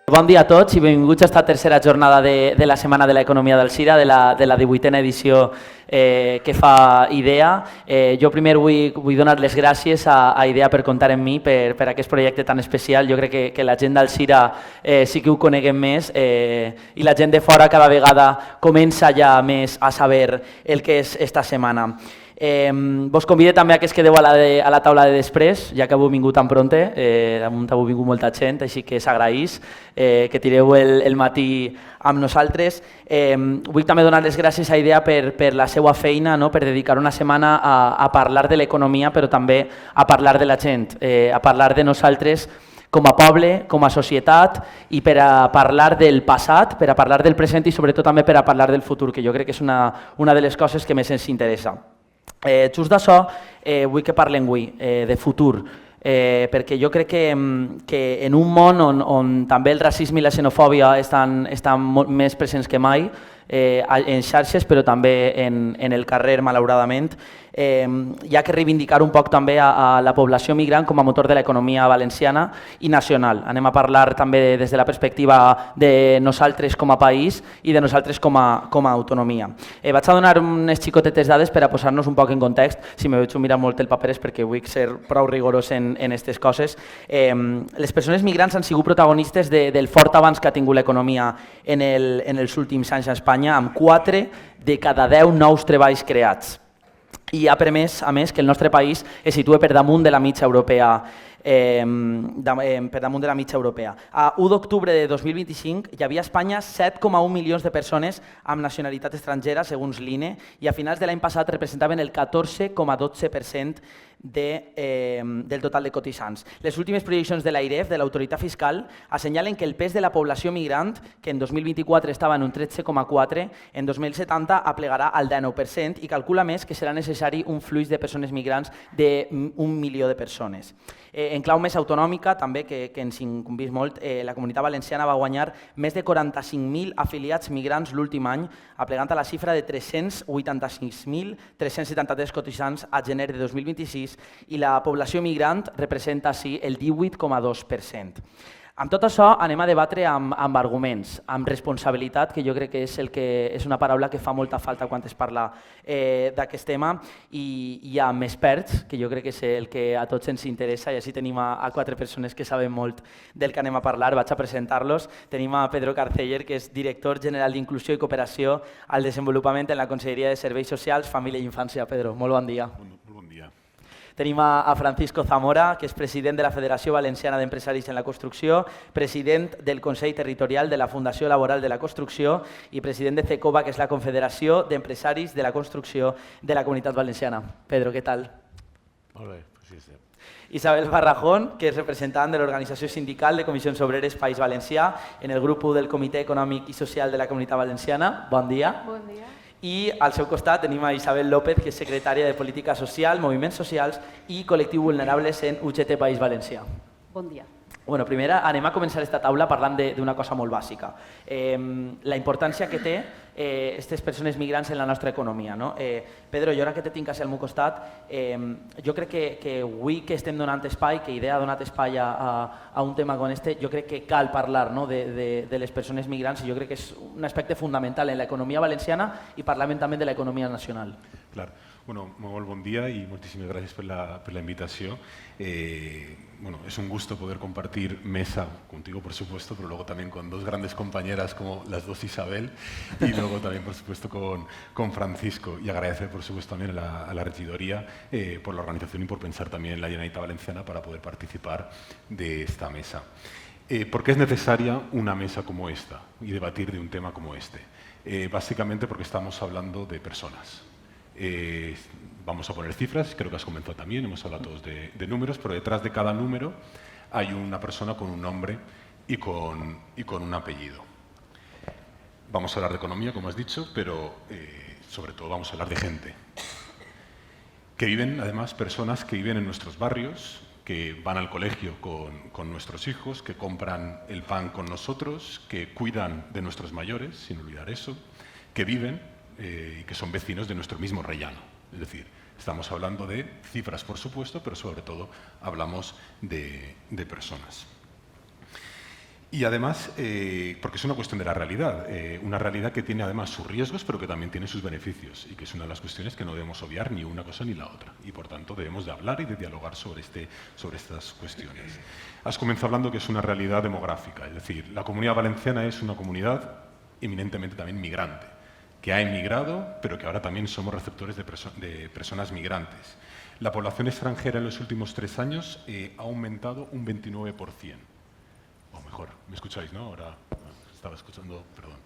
Bon dia a tots i benvinguts a esta tercera jornada de la Setmana de l'Economia del CIRA, de la 18a edició que fa IDEA. Jo primer vull donar les gràcies a IDEA per comptar amb mi, per aquest projecte tan especial. Jo crec que la gent del CIRA sí que ho coneguem més i la gent de fora cada vegada comença ja més a saber el que és esta setmana. Vos convido també a que es quedeu a la taula de després, ja que heu vingut tan pronte, heu vingut molta gent, així que s'agraeix que tireu el matí amb nosaltres. Vull també donar les gràcies a IDEA per la seva feina, per dedicar una setmana a parlar de l'economia, però també a parlar de la gent, a parlar de nosaltres com a poble, com a societat i per a parlar del passat, per a parlar del present i sobretot també per a parlar del futur, que jo crec que és una de les coses que més ens interessa. Just d'això vull que parlem avui, de futur, perquè jo crec que en un món on també el racisme i la xenofòbia estan més presents que mai, en xarxes però també en el carrer, malauradament, hi ha que reivindicar un poc també a la població migrant com a motor de l'economia valenciana i nacional. Anem a parlar també des de la perspectiva de nosaltres com a país i de nosaltres com a autonomia. Vaig a donar unes xicotetes dades per a posar-nos un poc en context. Si me veig mirar molt el paper és perquè vull ser prou rigorós en aquestes coses. Les persones migrants han sigut protagonistes del fort avanç que ha tingut l'economia en els últims anys a Espanya, amb 4 de cada 10 nous treballs creats. I ha permès, a més, que el nostre país es situa per damunt de la mitja europea. A 1 d'octubre de 2025 hi havia a Espanya 7,1 milions de persones amb nacionalitat estrangera, segons l'INE, i a finals de l'any passat representaven el 14,12% del total de cotitzants. Les últimes projeccions de l'AIREF, de l'autoritat fiscal, assenyalen que el pes de la població migrant, que en 2024 estava en un 13,4%, en 2070 aplegarà al 19% i calcula més que serà necessari un flux de persones migrants d'1 milió de persones. En clau més autonòmica, també, que ens incumbís molt, la Comunitat Valenciana va guanyar més de 45.000 afiliats migrants l'últim any, aplegant a la xifra de 386.373 cotitzants a gener de 2026 i la població migrant representa així el 18,2%. Amb tot això anem a debatre amb arguments, amb responsabilitat, que jo crec que és una paraula que fa molta falta quan es parla d'aquest tema, i amb experts, que jo crec que és el que a tots ens interessa, i així tenim a 4 persones que saben molt del que anem a parlar. Vaig a presentar-los. Tenim a Pedro Carceller, que és director general d'Inclusió i Cooperació al Desenvolupament en la Conselleria de Serveis Socials, Família i Infància. Pedro, molt bon dia. Molt bon dia. Tenim a Francisco Zamora, que és president de la Federació Valenciana d'Empresaris en la Construcció, president del Consell Territorial de la Fundació Laboral de la Construcció i president de CECOVA, que és la Confederació d'Empresaris de la Construcció de la Comunitat Valenciana. Pedro, què tal? Molt bé, sí. Isabel Barrajón, que és representant de l'Organització Sindical de Comissions Obreres País Valencià en el grup del Comitè Econòmic i Social de la Comunitat Valenciana. Bon dia. Bon dia. I al seu costat tenim a Isabel López, que és secretària de Política Social, Moviments Socials i Col·lectiu Vulnerables en UGT País Valencià. Bon dia. Bueno, primer anem a començar esta taula parlant d'una cosa molt bàsica. La importància que té aquestes persones migrants en la nostra economia. Pedro, jo ara que te tinc al meu costat, jo crec que avui que estem donant espai, que IDEA ha donat espai a un tema com este, jo crec que cal parlar de les persones migrants i jo crec que és un aspecte fundamental en l'economia valenciana i parlem també de l'economia nacional. Clar. Bueno, molt bon dia y muchísimas gracias por la invitación. Bueno, es un gusto poder compartir mesa contigo, por supuesto, pero luego también con dos grandes compañeras como las dos Isabel y luego también, por supuesto, con Francisco. Y agradecer, por supuesto, también a la regidoría por la organización y por pensar también en la Generalitat Valenciana para poder participar de esta mesa. ¿Por qué es necesaria una mesa como esta y debatir de un tema como este? Básicamente porque estamos hablando de personas. Vamos a poner cifras, creo que has comentado también, hemos hablado todos de números, pero detrás de cada número hay una persona con un nombre y con un apellido. Vamos a hablar de economía, como has dicho, pero sobre todo vamos a hablar de gente. Que viven, además, personas que viven en nuestros barrios, que van al colegio con nuestros hijos, que compran el pan con nosotros, que cuidan de nuestros mayores, sin olvidar eso, que viven y que son vecinos de nuestro mismo rellano. Es decir, estamos hablando de cifras, por supuesto, pero sobre todo hablamos de personas. Y además, porque es una cuestión de la realidad, una realidad que tiene además sus riesgos, pero que también tiene sus beneficios, y que es una de las cuestiones que no debemos obviar ni una cosa ni la otra. Y por tanto debemos de hablar y de dialogar sobre estas cuestiones. Has comenzado hablando que es una realidad demográfica, es decir, la Comunidad Valenciana es una comunidad eminentemente también migrante, que ha emigrado, pero que ahora también somos receptores de personas migrantes. La población extranjera en los últimos 3 años ha aumentado un 29%. O mejor, ¿me escucháis, no? Ahora estaba escuchando, perdón.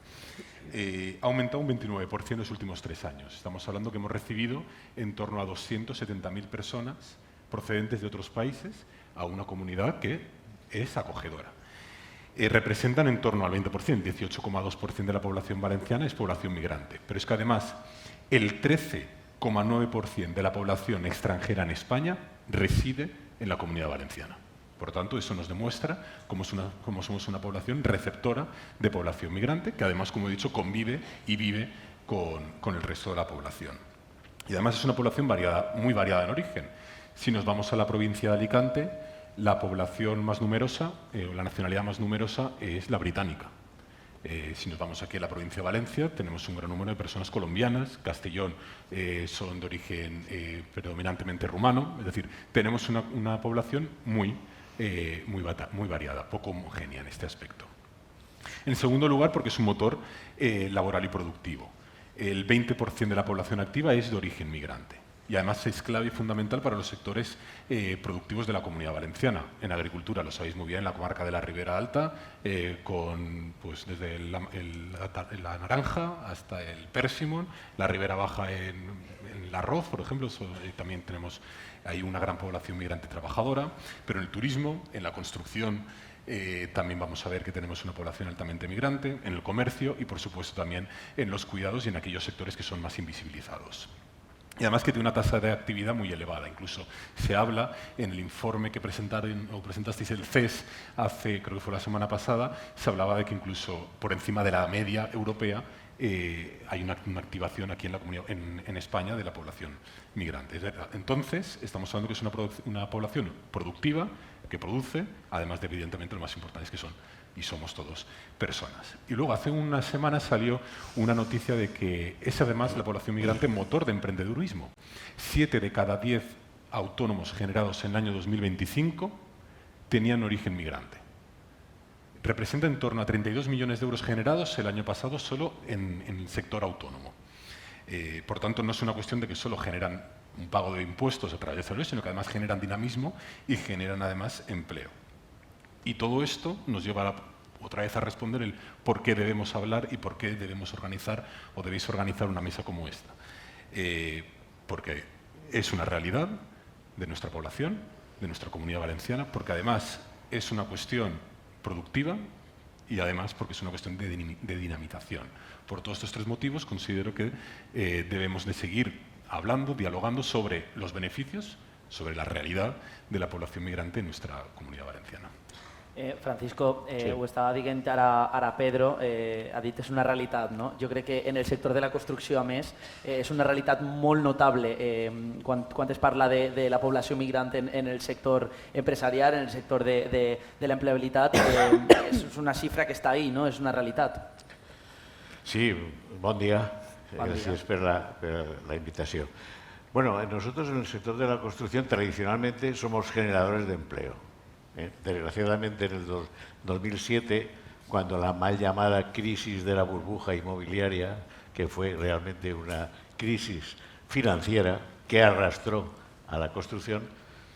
Ha aumentado un 29% en los últimos 3 años. Estamos hablando que hemos recibido en torno a 270.000 personas procedentes de otros países a una comunidad que es acogedora. Representan en torno al 20%, 18,2% de la población valenciana es población migrante. Pero es que además el 13,9% de la población extranjera en España reside en la Comunidad Valenciana. Por tanto, eso nos demuestra cómo somos una población receptora de población migrante, que además, como he dicho, convive y vive con el resto de la población. Y además es una población muy variada en origen. Si nos vamos a la provincia de Alicante, la población más numerosa, o la nacionalidad más numerosa, es la británica. Si nos vamos aquí a la provincia de Valencia, tenemos un gran número de personas colombianas. Castellón son de origen predominantemente rumano. Es decir, tenemos una población muy variada, poco homogénea en este aspecto. En segundo lugar, porque es un motor laboral y productivo. El 20% de la población activa es de origen migrante y además es clave y fundamental para los sectores productivos de la Comunidad Valenciana. En agricultura, lo sabéis muy bien, en la comarca de la Ribera Alta, desde la naranja hasta el persimón, la Ribera Baja en el arroz, por ejemplo, también tenemos ahí una gran población migrante trabajadora, pero en el turismo, en la construcción, también vamos a ver que tenemos una población altamente migrante, en el comercio y, por supuesto, también en los cuidados y en aquellos sectores que son más invisibilizados. Y además que tiene una tasa de actividad muy elevada. Incluso se habla en el informe que presentasteis el CES hace, creo que fue la semana pasada, se hablaba de que incluso por encima de la media europea hay una activación aquí en la comunidad, en España, de la población migrante. Entonces, estamos hablando que es una población productiva, que produce, además de, evidentemente, lo más importante es que son y somos todos personas. Y luego, hace unas semanas salió una noticia de que es además la población migrante motor de emprendedurismo. 7 de cada 10 autónomos generados en el año 2025 tenían origen migrante. Representa en torno a 32 millones de euros generados el año pasado solo en el sector autónomo. Por tanto, no es una cuestión de que solo generan un pago de impuestos a través de salario, sino que además generan dinamismo y generan además empleo. Y todo esto nos lleva otra vez a responder el por qué debemos hablar y por qué debemos organizar o debéis organizar una mesa como esta. Porque es una realidad de nuestra población, de nuestra comunidad valenciana, porque además es una cuestión productiva y además porque es una cuestión de dinamización. Por todos estos 3 motivos considero que debemos de seguir hablando, dialogando sobre los beneficios, sobre la realidad de la población migrante en nuestra comunidad valenciana. Francisco, Sí. ho estava dient ara Pedro, ha dit és una realitat, no? Jo crec que en el sector de la construcció, a més, és una realitat molt notable quan es parla de la població migrant en el sector empresarial, en el sector de l'empleabilitat, és una xifra que està ahí, no? És una realitat. Sí, bon dia. Bon dia. Gracias por la invitación. Bueno, nosotros en el sector de la construcción tradicionalmente somos generadores de empleo. Desgraciadamente en el 2007, cuando la mal llamada crisis de la burbuja inmobiliaria, que fue realmente una crisis financiera que arrastró a la construcción,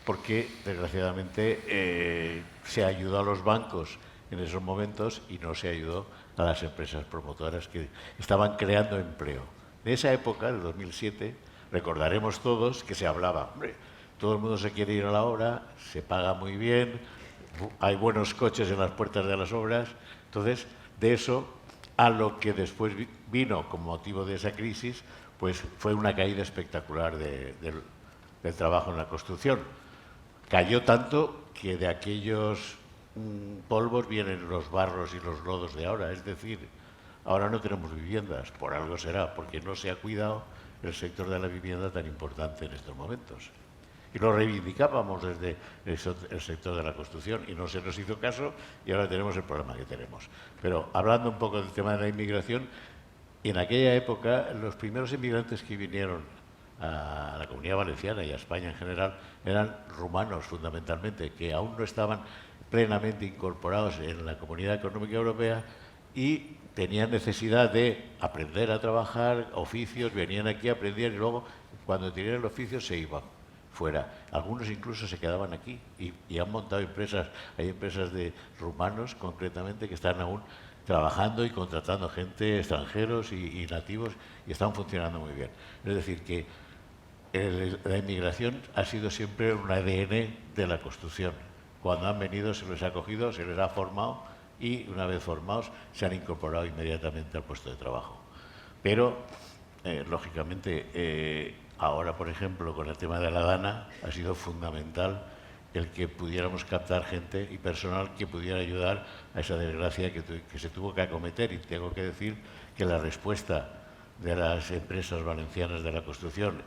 porque desgraciadamente se ayudó a los bancos en esos momentos y no se ayudó a las empresas promotoras que estaban creando empleo. En esa época, del 2007, recordaremos todos que se hablaba, hombre, todo el mundo se quiere ir a la obra, se paga muy bien, hay buenos coches en las puertas de las obras. Entonces, de eso a lo que después vino como motivo de esa crisis, pues fue una caída espectacular del trabajo en la construcción. Cayó tanto que de aquellos polvos vienen los barros y los lodos de ahora. Es decir, ahora no tenemos viviendas, por algo será, porque no se ha cuidado el sector de la vivienda tan importante en estos momentos. y lo reivindicábamos desde el sector de la construcción y no se nos hizo caso y ahora tenemos el problema que tenemos. Pero hablando un poco del tema de la inmigración, en aquella época los primeros inmigrantes que vinieron a la Comunidad Valenciana y a España en general eran rumanos fundamentalmente, que aún no estaban plenamente incorporados en la Comunidad Económica Europea y tenían necesidad de aprender a trabajar, oficios, venían aquí, aprendían y luego cuando tenían el oficio se iban fuera. Algunos incluso se quedaban aquí y han montado empresas, hay empresas de rumanos concretamente que están aún trabajando y contratando gente, extranjeros y nativos, y están funcionando muy bien. Es decir, que la inmigración ha sido siempre un ADN de la construcción. Cuando han venido se les ha acogido, se les ha formado y una vez formados se han incorporado inmediatamente al puesto de trabajo. Pero, lógicamente, ahora, por ejemplo, con el tema de la DANA, ha sido fundamental el que pudiéramos captar gente y personal que pudiera ayudar a esa desgracia que se tuvo que acometer. Y tengo que decir que la respuesta de las empresas valencianas de la construcción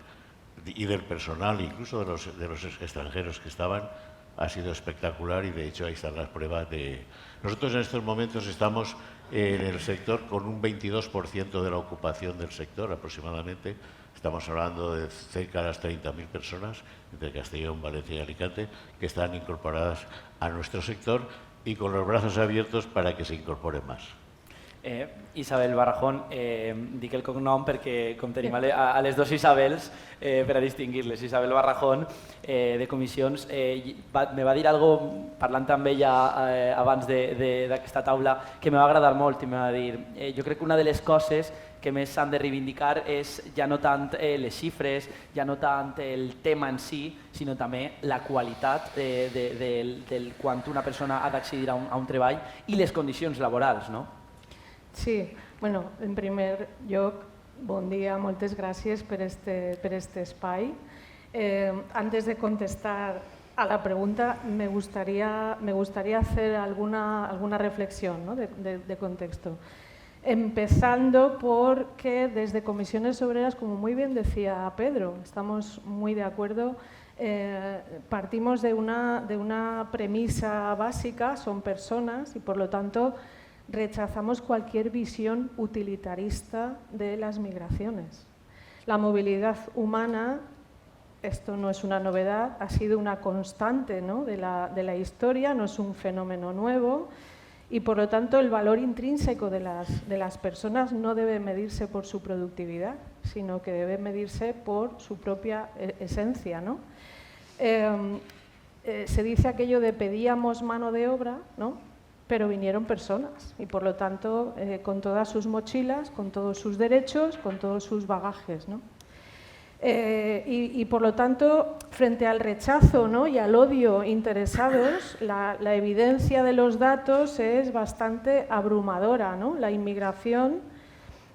y del personal, incluso de los extranjeros que estaban, ha sido espectacular y de hecho ahí están las pruebas de... Nosotros en estos momentos estamos en el sector con un 22% de la ocupación del sector aproximadamente. Estamos hablando de cerca de las 30.000 personas entre Castellón, Valencia y Alicante que están incorporadas a nuestro sector y con los brazos abiertos para que se incorporen más. Isabel Barrajón, dic el cognom perquè com tenim a les dos Isabels, per a distingir-les, Isabel Barrajón, de comissions, me va dir algo parlant amb ella abans d'aquesta taula que me va agradar molt i me va dir jo crec que una de les coses que més s'han de reivindicar és ja no tant les xifres, ja no tant el tema en si, sinó també la qualitat del quan una persona ha d'accedir a un treball i les condicions laborals, no? Sí, bueno, en primer lloc, bon dia, moltes gràcies per este espai. Antes de contestar a la pregunta, me gustaría hacer alguna reflexión, ¿no? de contexto. Empezando porque desde Comisiones Obreras, como muy bien decía Pedro, estamos muy de acuerdo, partimos de una premisa básica, son personas y por lo tanto rechazamos cualquier visión utilitarista de las migraciones. La movilidad humana, esto no es una novedad, ha sido una constante, ¿no? de la historia, no es un fenómeno nuevo y por lo tanto el valor intrínseco de las personas no debe medirse por su productividad, sino que debe medirse por su propia esencia, ¿no? Se dice aquello de pedíamos mano de obra, ¿no? Pero vinieron personas y por lo tanto con todas sus mochilas, con todos sus derechos, con todos sus bagajes, ¿no? Y por lo tanto, frente al rechazo, ¿no? y al odio interesados, la evidencia de los datos es bastante abrumadora, ¿no? La inmigración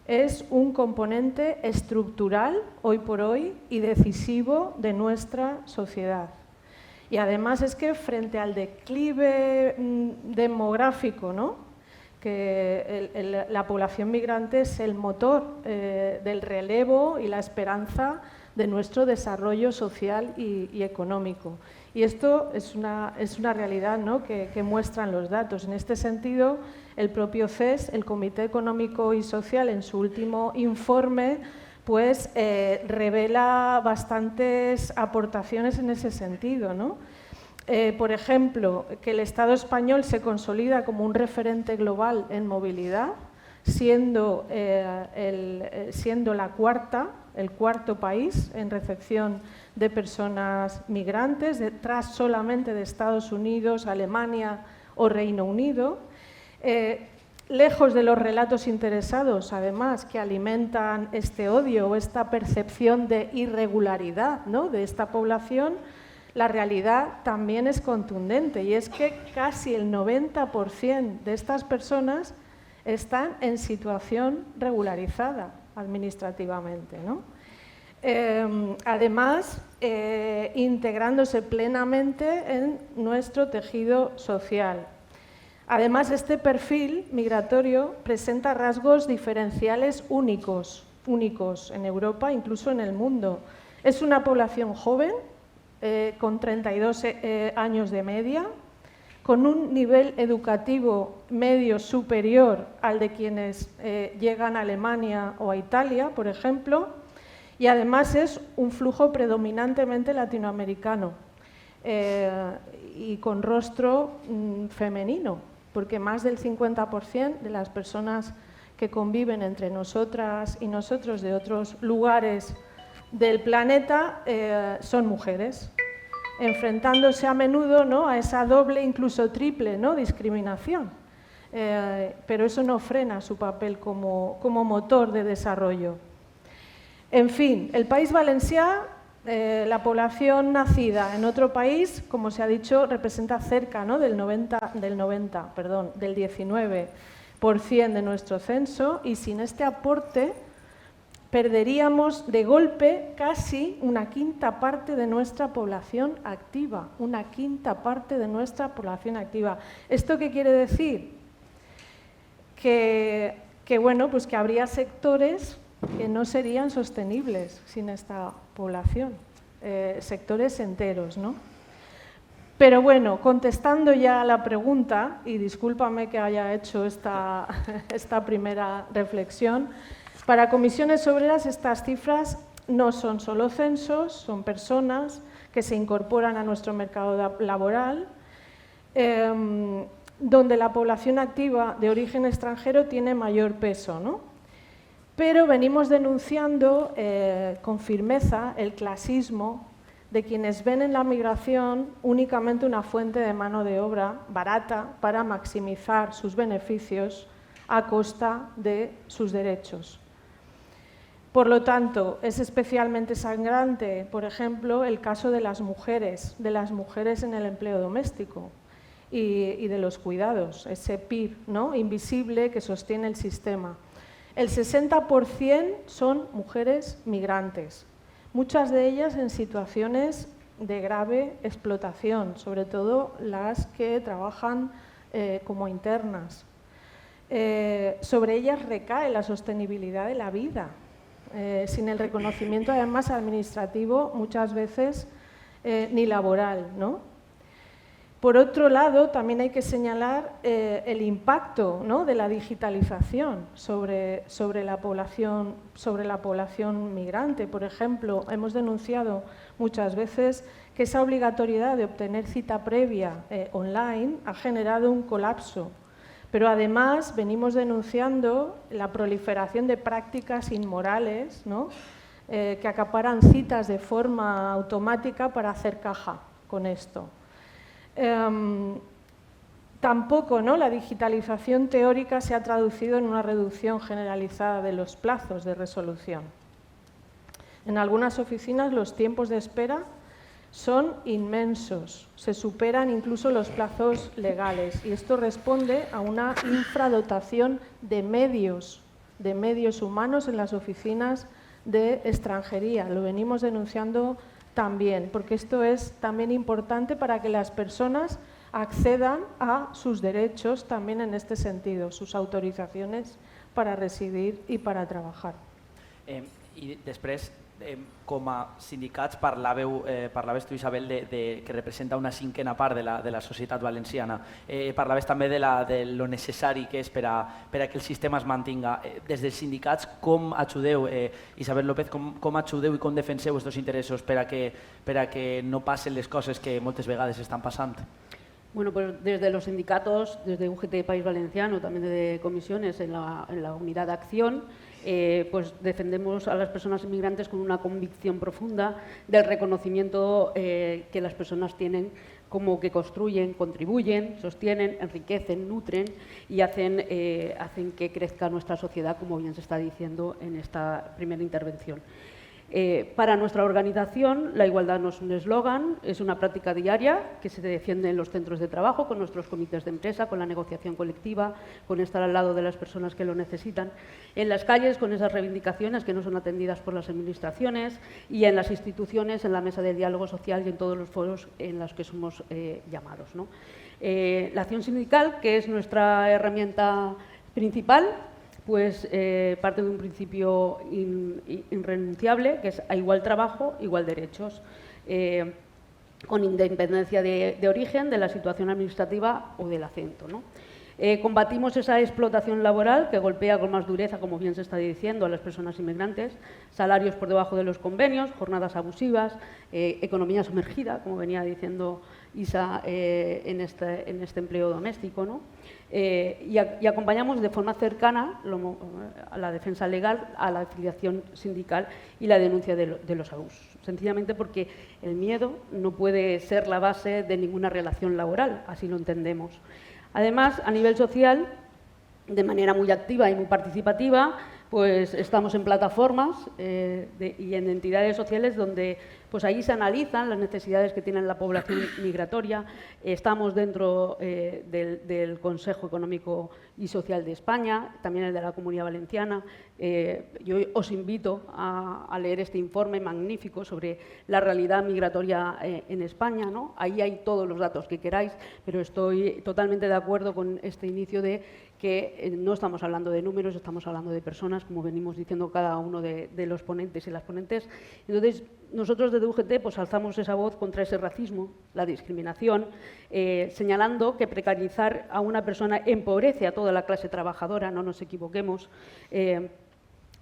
es un componente estructural, hoy por hoy, y decisivo de nuestra sociedad. Y además es que frente al declive demográfico, ¿no? que la población migrante es el motor del relevo y la esperanza de nuestro desarrollo social y económico. Y esto es una realidad, ¿no? que muestran los datos. En este sentido, el propio CES, el Comité Económico y Social, en su último informe, pues revela bastantes aportaciones en ese sentido, ¿no? Por ejemplo, que el Estado español se consolida como un referente global en movilidad, siendo el cuarto país en recepción de personas migrantes, detrás solamente de Estados Unidos, Alemania o Reino Unido. Lejos de los relatos interesados, además, que alimentan este odio o esta percepción de irregularidad, ¿no? de esta población, la realidad también es contundente y es que casi el 90% de estas personas están en situación regularizada administrativamente, ¿no? Además, integrándose plenamente en nuestro tejido social. Además, este perfil migratorio presenta rasgos diferenciales únicos en Europa, incluso en el mundo. Es una población joven, con 32 años de media, con un nivel educativo medio superior al de quienes llegan a Alemania o a Italia, por ejemplo, y además es un flujo predominantemente latinoamericano y con rostro femenino, porque más del 50% de las personas que conviven entre nosotras y nosotros de otros lugares del planeta son mujeres, enfrentándose a menudo, ¿no?, a esa doble, incluso triple, ¿no?, discriminación. Pero eso no frena su papel como motor de desarrollo. En fin, el País Valencià, la población nacida en otro país, como se ha dicho, representa cerca, ¿no?, del 19% de nuestro censo, y sin este aporte perderíamos de golpe casi una quinta parte de nuestra población activa. Una quinta parte de nuestra población activa. ¿Esto qué quiere decir? Que bueno, pues que habría sectores que no serían sostenibles sin esta población, sectores enteros, ¿no? Pero bueno, contestando ya a la pregunta, y discúlpame que haya hecho esta primera reflexión, para Comisiones Obreras estas cifras no son solo censos, son personas que se incorporan a nuestro mercado laboral, donde la población activa de origen extranjero tiene mayor peso, ¿no? Pero venimos denunciando con firmeza el clasismo de quienes ven en la migración únicamente una fuente de mano de obra barata para maximizar sus beneficios a costa de sus derechos. Por lo tanto, es especialmente sangrante, por ejemplo, el caso de las mujeres en el empleo doméstico y de los cuidados, ese PIB, ¿no?, invisible que sostiene el sistema. El 60% son mujeres migrantes, muchas de ellas en situaciones de grave explotación, sobre todo las que trabajan como internas. Sobre ellas recae la sostenibilidad de la vida, sin el reconocimiento además administrativo muchas veces ni laboral, ¿no? Por otro lado, también hay que señalar el impacto, ¿no?, de la digitalización sobre la población migrante. Por ejemplo, hemos denunciado muchas veces que esa obligatoriedad de obtener cita previa online ha generado un colapso. Pero además venimos denunciando la proliferación de prácticas inmorales, ¿no?, que acaparan citas de forma automática para hacer caja con esto. Tampoco, ¿no?, la digitalización teórica se ha traducido en una reducción generalizada de los plazos de resolución. En algunas oficinas los tiempos de espera son inmensos, se superan incluso los plazos legales, y esto responde a una infradotación de medios humanos en las oficinas de extranjería. Lo venimos denunciando también, porque esto es también importante para que las personas accedan a sus derechos también en este sentido, sus autorizaciones para residir i para trabajar. I després, com a sindicats, parlaves tu, Isabel, que representa una cinquena part de la societat valenciana. Parlaves també de lo necessari que és per a que el sistema es mantinga. Des dels sindicats, com ajudeu, Isabel López, com ajudeu i com defenseu aquests interessos per a que no passen les coses que moltes vegades estan passant? Bueno, pues desde los sindicatos, desde UGT País Valenciano, también de comisiones en la unidad de acción, pues defendemos a las personas inmigrantes con una convicción profunda del reconocimiento que las personas tienen como que construyen, contribuyen, sostienen, enriquecen, nutren y hacen que crezca nuestra sociedad, como bien se está diciendo en esta primera intervención. Para nuestra organización, la igualdad no es un eslogan, es una práctica diaria que se defiende en los centros de trabajo, con nuestros comités de empresa, con la negociación colectiva, con estar al lado de las personas que lo necesitan, en las calles con esas reivindicaciones que no son atendidas por las administraciones y en las instituciones, en la mesa de diálogo social y en todos los foros en los que somos llamados, ¿no? La acción sindical, que es nuestra herramienta principal, pues parte de un principio irrenunciable, que es a igual trabajo, igual derechos. con independencia de origen, de la situación administrativa o del acento, ¿no? Combatimos esa explotación laboral que golpea con más dureza, como bien se está diciendo, a las personas inmigrantes, salarios por debajo de los convenios, jornadas abusivas, economía sumergida, como venía diciendo Isa, en este empleo doméstico, ¿no? Y acompañamos de forma cercana a la defensa legal, a la afiliación sindical y la denuncia de los abusos, sencillamente porque el miedo no puede ser la base de ninguna relación laboral, así lo entendemos. Además, a nivel social, de manera muy activa y muy participativa, pues estamos en plataformas y en entidades sociales donde pues ahí se analizan las necesidades que tiene la población migratoria. Estamos dentro del Consejo Económico y Social de España, también el de la Comunidad Valenciana. Yo os invito a leer este informe magnífico sobre la realidad migratoria en España, ¿no? Ahí hay todos los datos que queráis, pero estoy totalmente de acuerdo con este inicio de que no estamos hablando de números, estamos hablando de personas, como venimos diciendo cada uno de los ponentes y las ponentes. Entonces, nosotros desde UGT pues, alzamos esa voz contra ese racismo, la discriminación, señalando que precarizar a una persona empobrece a toda la clase trabajadora, no nos equivoquemos.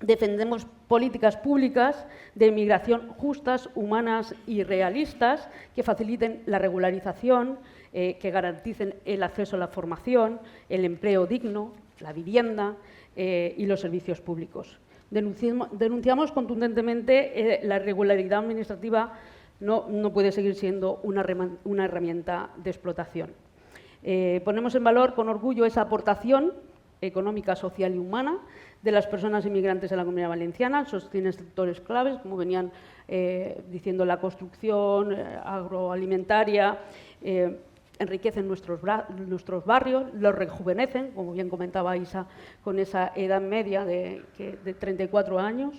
Defendemos políticas públicas de inmigración justas, humanas y realistas que faciliten la regularización, que garanticen el acceso a la formación, el empleo digno, la vivienda y los servicios públicos. Denunciamos contundentemente la irregularidad administrativa no puede seguir siendo una herramienta de explotación. Ponemos en valor con orgullo esa aportación económica, social y humana de las personas inmigrantes en la Comunidad Valenciana, sostienen sectores claves, como venían diciendo, la construcción agroalimentaria, enriquecen nuestros barrios, los rejuvenecen, como bien comentaba Isa, con esa edad media de 34 años.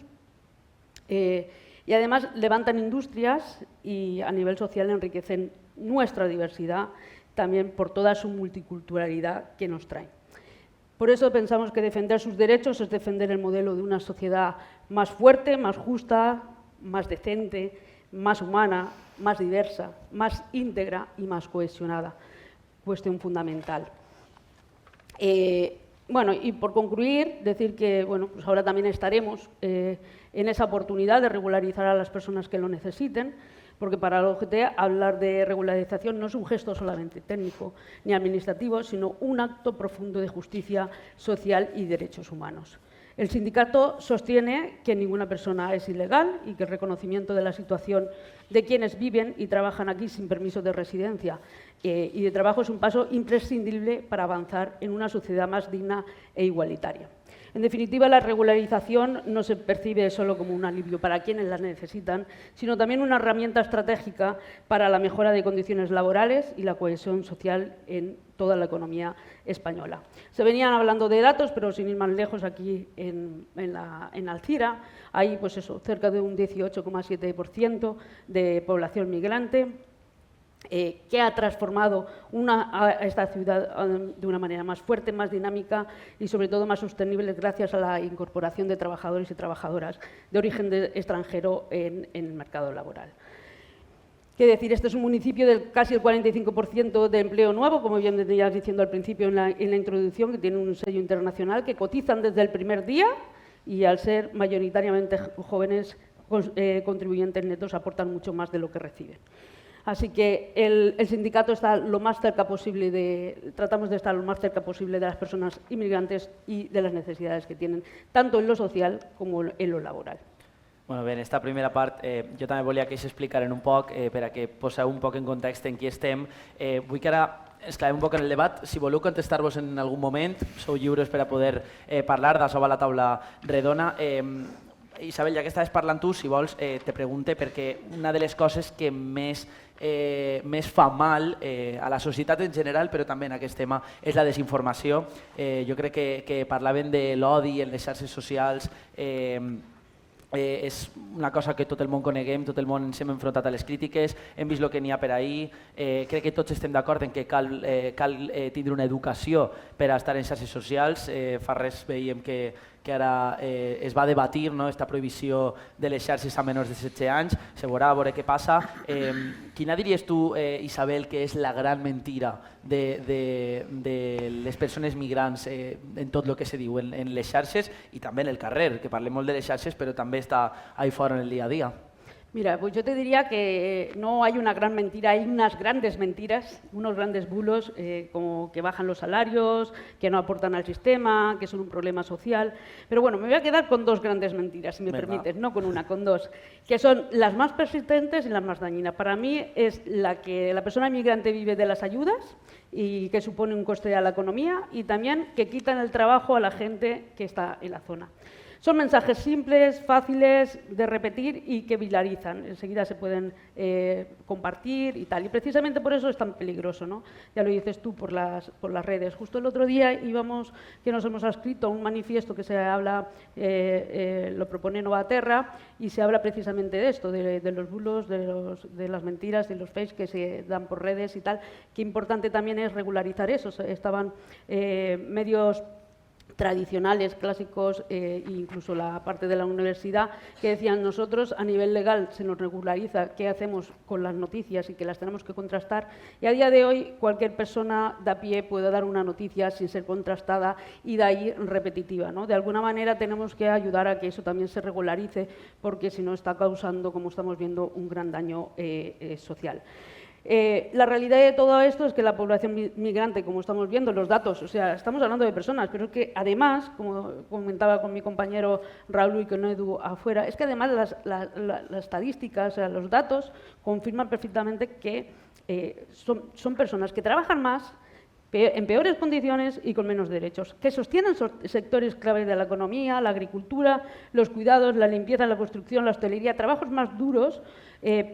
Y además levantan industrias y a nivel social enriquecen nuestra diversidad, también por toda su multiculturalidad que nos trae. Por eso pensamos que defender sus derechos es defender el modelo de una sociedad más fuerte, más justa, más decente, más humana, más diversa, más íntegra y más cohesionada. Cuestión fundamental. Bueno, y por concluir, decir que bueno, pues ahora también estaremos en esa oportunidad de regularizar a las personas que lo necesiten, porque para la UGT hablar de regularización no es un gesto solamente técnico ni administrativo, sino un acto profundo de justicia social y derechos humanos. El sindicato sostiene que ninguna persona es ilegal y que el reconocimiento de la situación de quienes viven y trabajan aquí sin permiso de residencia y de trabajo es un paso imprescindible para avanzar en una sociedad más digna e igualitaria. En definitiva, la regularización no se percibe solo como un alivio para quienes las necesitan, sino también una herramienta estratégica para la mejora de condiciones laborales y la cohesión social en toda la economía española. Se venían hablando de datos, pero sin ir más lejos, aquí en Alcira hay pues eso, cerca de un 18,7% de población migrante, que ha transformado a esta ciudad de una manera más fuerte, más dinámica y sobre todo más sostenible gracias a la incorporación de trabajadores y trabajadoras de origen extranjero en el mercado laboral. ¿Qué decir? Este es un municipio del casi el 45% de empleo nuevo, como bien venías diciendo al principio en la introducción, que tiene un sello internacional, que cotizan desde el primer día y al ser mayoritariamente jóvenes contribuyentes netos aportan mucho más de lo que reciben. Así que el sindicato está lo más cerca posible tratamos de estar lo más cerca posible de las personas inmigrantes y de las necesidades que tienen, tanto en lo social como en lo laboral. Bueno, bé, en esta primera part jo també volia que s'explicara un poc, per a que poseu un poc en context en qui estem. Vull que ara esclavem un poc en el debat. Si voleu contestar-vos en algun moment, sou lliures per a poder parlar, d'alçar a la taula redona. Isabel, ja que estaves parlant tu, si vols, te pregunte perquè una de les coses que més fa mal a la societat en general, però també en aquest tema, és la desinformació. Jo crec que parlaven de l'odi en les xarxes socials, és una cosa que tot el món coneguem, tot el món ens hem enfrontat a les crítiques, hem vist el que n'hi ha per ahir, crec que tots estem d'acord en que cal tindre una educació per a estar en xarxes socials, fa res veiem que que ara es va debatir, no? Esta prohibició de les xarxes a menors de 16 anys, se veurà què passa. Quina diries tu, Isabel, que és la gran mentira de les persones migrants en tot el que se diu en les xarxes i també en el carrer, que parlem molt de les xarxes però també està ahí fora en el dia a dia? Mira, pues yo te diría que no hay una gran mentira, hay unas grandes mentiras, unos grandes bulos, como que bajan los salarios, que no aportan al sistema, que son un problema social. Pero bueno, me voy a quedar con dos grandes mentiras, si me permites, no con una, con dos, que son las más persistentes y las más dañinas. Para mí es la que la persona inmigrante vive de las ayudas y que supone un coste a la economía, y también que quitan el trabajo a la gente que está en la zona. Son mensajes simples, fáciles de repetir y que viralizan. Enseguida se pueden compartir y tal. Y precisamente por eso es tan peligroso, ¿no? Ya lo dices tú por las redes. Justo el otro día que nos hemos escrito un manifiesto que se habla, lo propone Novaterra, y se habla precisamente de esto, de los bulos, de las mentiras, de los fakes que se dan por redes y tal. Qué importante también es regularizar eso. Estaban medios tradicionales, clásicos, e incluso la parte de la universidad, que decían: nosotros a nivel legal se nos regulariza qué hacemos con las noticias y que las tenemos que contrastar, y a día de hoy cualquier persona de a pie puede dar una noticia sin ser contrastada y de ahí repetitiva, ¿no? De alguna manera tenemos que ayudar a que eso también se regularice, porque si no está causando, como estamos viendo, un gran daño social. La realidad de todo esto es que la población migrante, como estamos viendo, los datos, o sea, estamos hablando de personas, pero es que además, como comentaba con mi compañero Raúl y con Edu afuera, es que además las estadísticas, o sea, los datos confirman perfectamente que son personas que trabajan más, en peores condiciones y con menos derechos, que sostienen sectores clave de la economía, la agricultura, los cuidados, la limpieza, la construcción, la hostelería, trabajos más duros,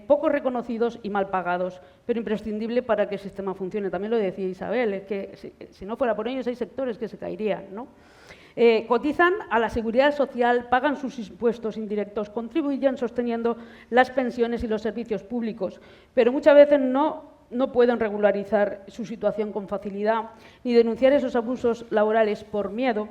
poco reconocidos y mal pagados, pero imprescindible para que el sistema funcione. También lo decía Isabel, es que si no fuera por ellos hay sectores que se caerían, ¿no? Cotizan a la seguridad social, pagan sus impuestos indirectos, contribuyen sosteniendo las pensiones y los servicios públicos, pero muchas veces no pueden regularizar su situación con facilidad, ni denunciar esos abusos laborales por miedo,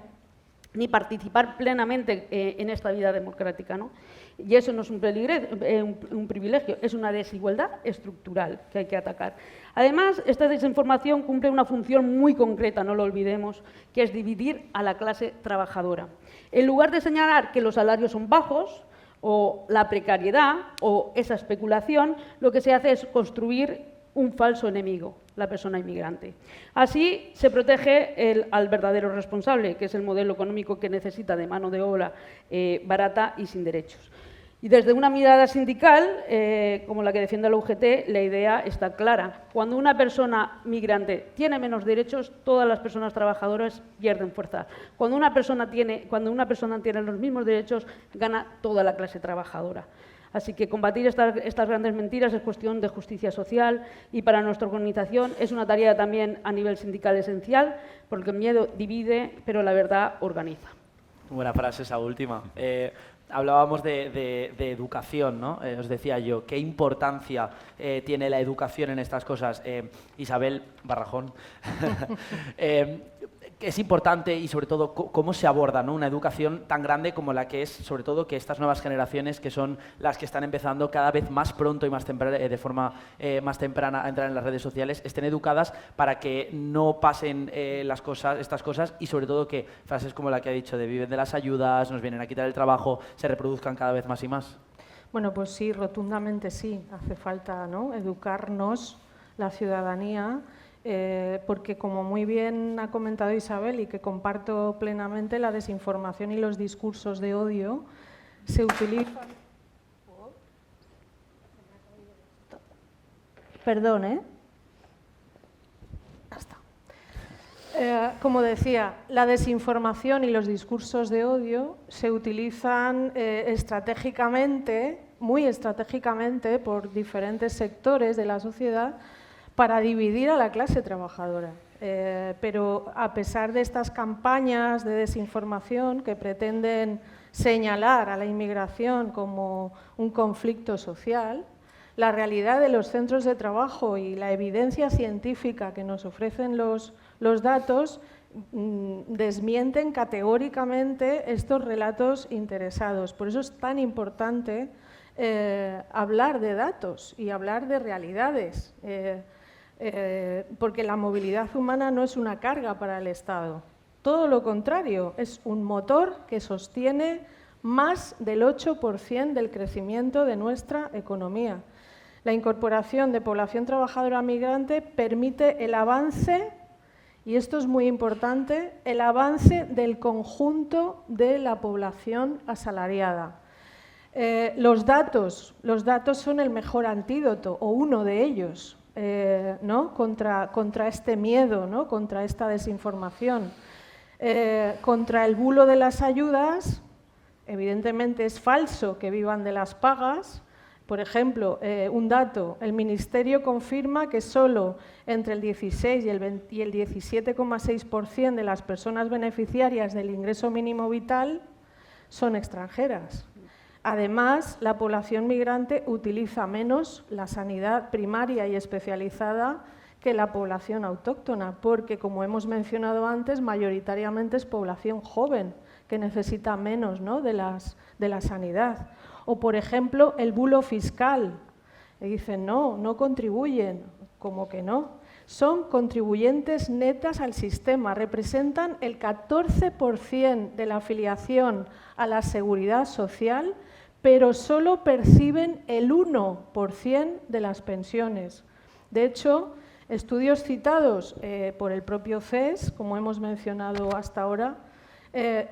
ni participar plenamente en esta vida democrática, ¿no? Y eso no es un privilegio, es una desigualdad estructural que hay que atacar. Además, esta desinformación cumple una función muy concreta, no lo olvidemos, que es dividir a la clase trabajadora. En lugar de señalar que los salarios son bajos, o la precariedad, o esa especulación, lo que se hace es construir un falso enemigo, la persona inmigrante. Así se protege al verdadero responsable, que es el modelo económico que necesita de mano de obra barata y sin derechos. Y desde una mirada sindical, como la que defiende la UGT, la idea está clara. Cuando una persona migrante tiene menos derechos, todas las personas trabajadoras pierden fuerza. Cuando una persona tiene los mismos derechos, gana toda la clase trabajadora. Así que combatir estas grandes mentiras es cuestión de justicia social, y para nuestra organización es una tarea también a nivel sindical esencial, porque el miedo divide, pero la verdad organiza. Buena frase esa última. Hablábamos de educación, ¿no? Os decía yo, ¿qué importancia tiene la educación en estas cosas? Isabel Barrajón. Es importante, y sobre todo cómo se aborda, ¿no? Una educación tan grande como la que es, sobre todo, que estas nuevas generaciones, que son las que están empezando cada vez más pronto y más de forma más temprana a entrar en las redes sociales, estén educadas para que no pasen estas cosas, y sobre todo que frases como la que ha dicho de viven de las ayudas, nos vienen a quitar el trabajo, se reproduzcan cada vez más y más. Bueno, pues sí, rotundamente sí. Hace falta, ¿no?, educarnos, la ciudadanía, porque, como muy bien ha comentado Isabel y que comparto plenamente, la desinformación y los discursos de odio se utilizan... Perdón, ¿eh? Ya está. Como decía, la desinformación y los discursos de odio se utilizan estratégicamente, muy estratégicamente, por diferentes sectores de la sociedad para dividir a la clase trabajadora. Pero a pesar de estas campañas de desinformación que pretenden señalar a la inmigración como un conflicto social, la realidad de los centros de trabajo y la evidencia científica que nos ofrecen los datos desmienten categóricamente estos relatos interesados. Por eso es tan importante hablar de datos y hablar de realidades, porque la movilidad humana no es una carga para el Estado. Todo lo contrario, es un motor que sostiene más del 8% del crecimiento de nuestra economía. La incorporación de población trabajadora migrante permite el avance, y esto es muy importante, el avance del conjunto de la población asalariada. Los datos son el mejor antídoto, o uno de ellos, ¿no? contra este miedo, ¿no? Contra esta desinformación. Contra el bulo de las ayudas, evidentemente es falso que vivan de las pagas. Por ejemplo, un dato, el Ministerio confirma que solo entre el 16 y el 17,6% de las personas beneficiarias del ingreso mínimo vital son extranjeras. Además, la población migrante utiliza menos la sanidad primaria y especializada que la población autóctona, porque, como hemos mencionado antes, mayoritariamente es población joven, que necesita menos, ¿no? de la sanidad. O, por ejemplo, el bulo fiscal. Dicen, no contribuyen. ¿Cómo que no? Son contribuyentes netas al sistema, representan el 14% de la afiliación a la seguridad social, pero solo perciben el 1% de las pensiones. De hecho, estudios citados por el propio CES, como hemos mencionado hasta ahora,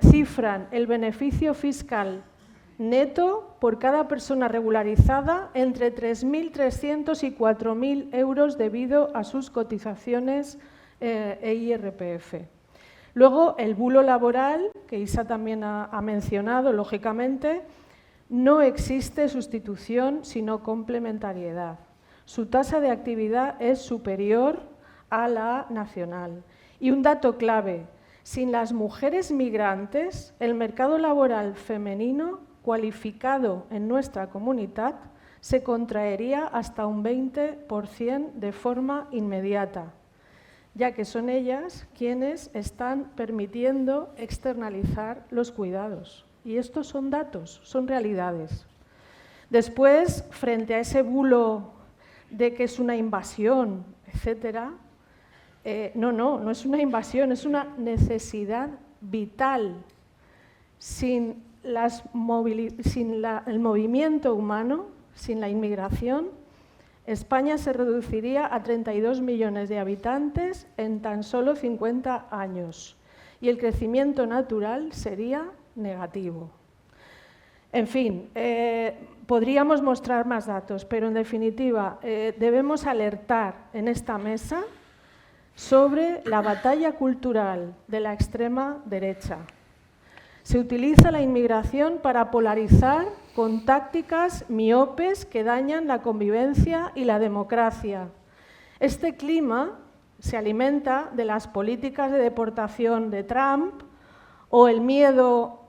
cifran el beneficio fiscal neto por cada persona regularizada entre 3.300 y 4.000 euros debido a sus cotizaciones e IRPF. Luego, el bulo laboral, que Isa también ha mencionado, lógicamente, no existe sustitución sino complementariedad. Su tasa de actividad es superior a la nacional. Y un dato clave, sin las mujeres migrantes, el mercado laboral femenino cualificado en nuestra comunidad se contraería hasta un 20% de forma inmediata, ya que son ellas quienes están permitiendo externalizar los cuidados. Y estos son datos, son realidades. Después, frente a ese bulo de que es una invasión, etcétera, no es una invasión, es una necesidad vital. Sin el movimiento humano, sin la inmigración, España se reduciría a 32 millones de habitantes en tan solo 50 años y el crecimiento natural sería negativo. En fin, podríamos mostrar más datos, pero en definitiva debemos alertar en esta mesa sobre la batalla cultural de la extrema derecha. Se utiliza la inmigración para polarizar con tácticas miopes que dañan la convivencia y la democracia. Este clima se alimenta de las políticas de deportación de Trump o el miedo,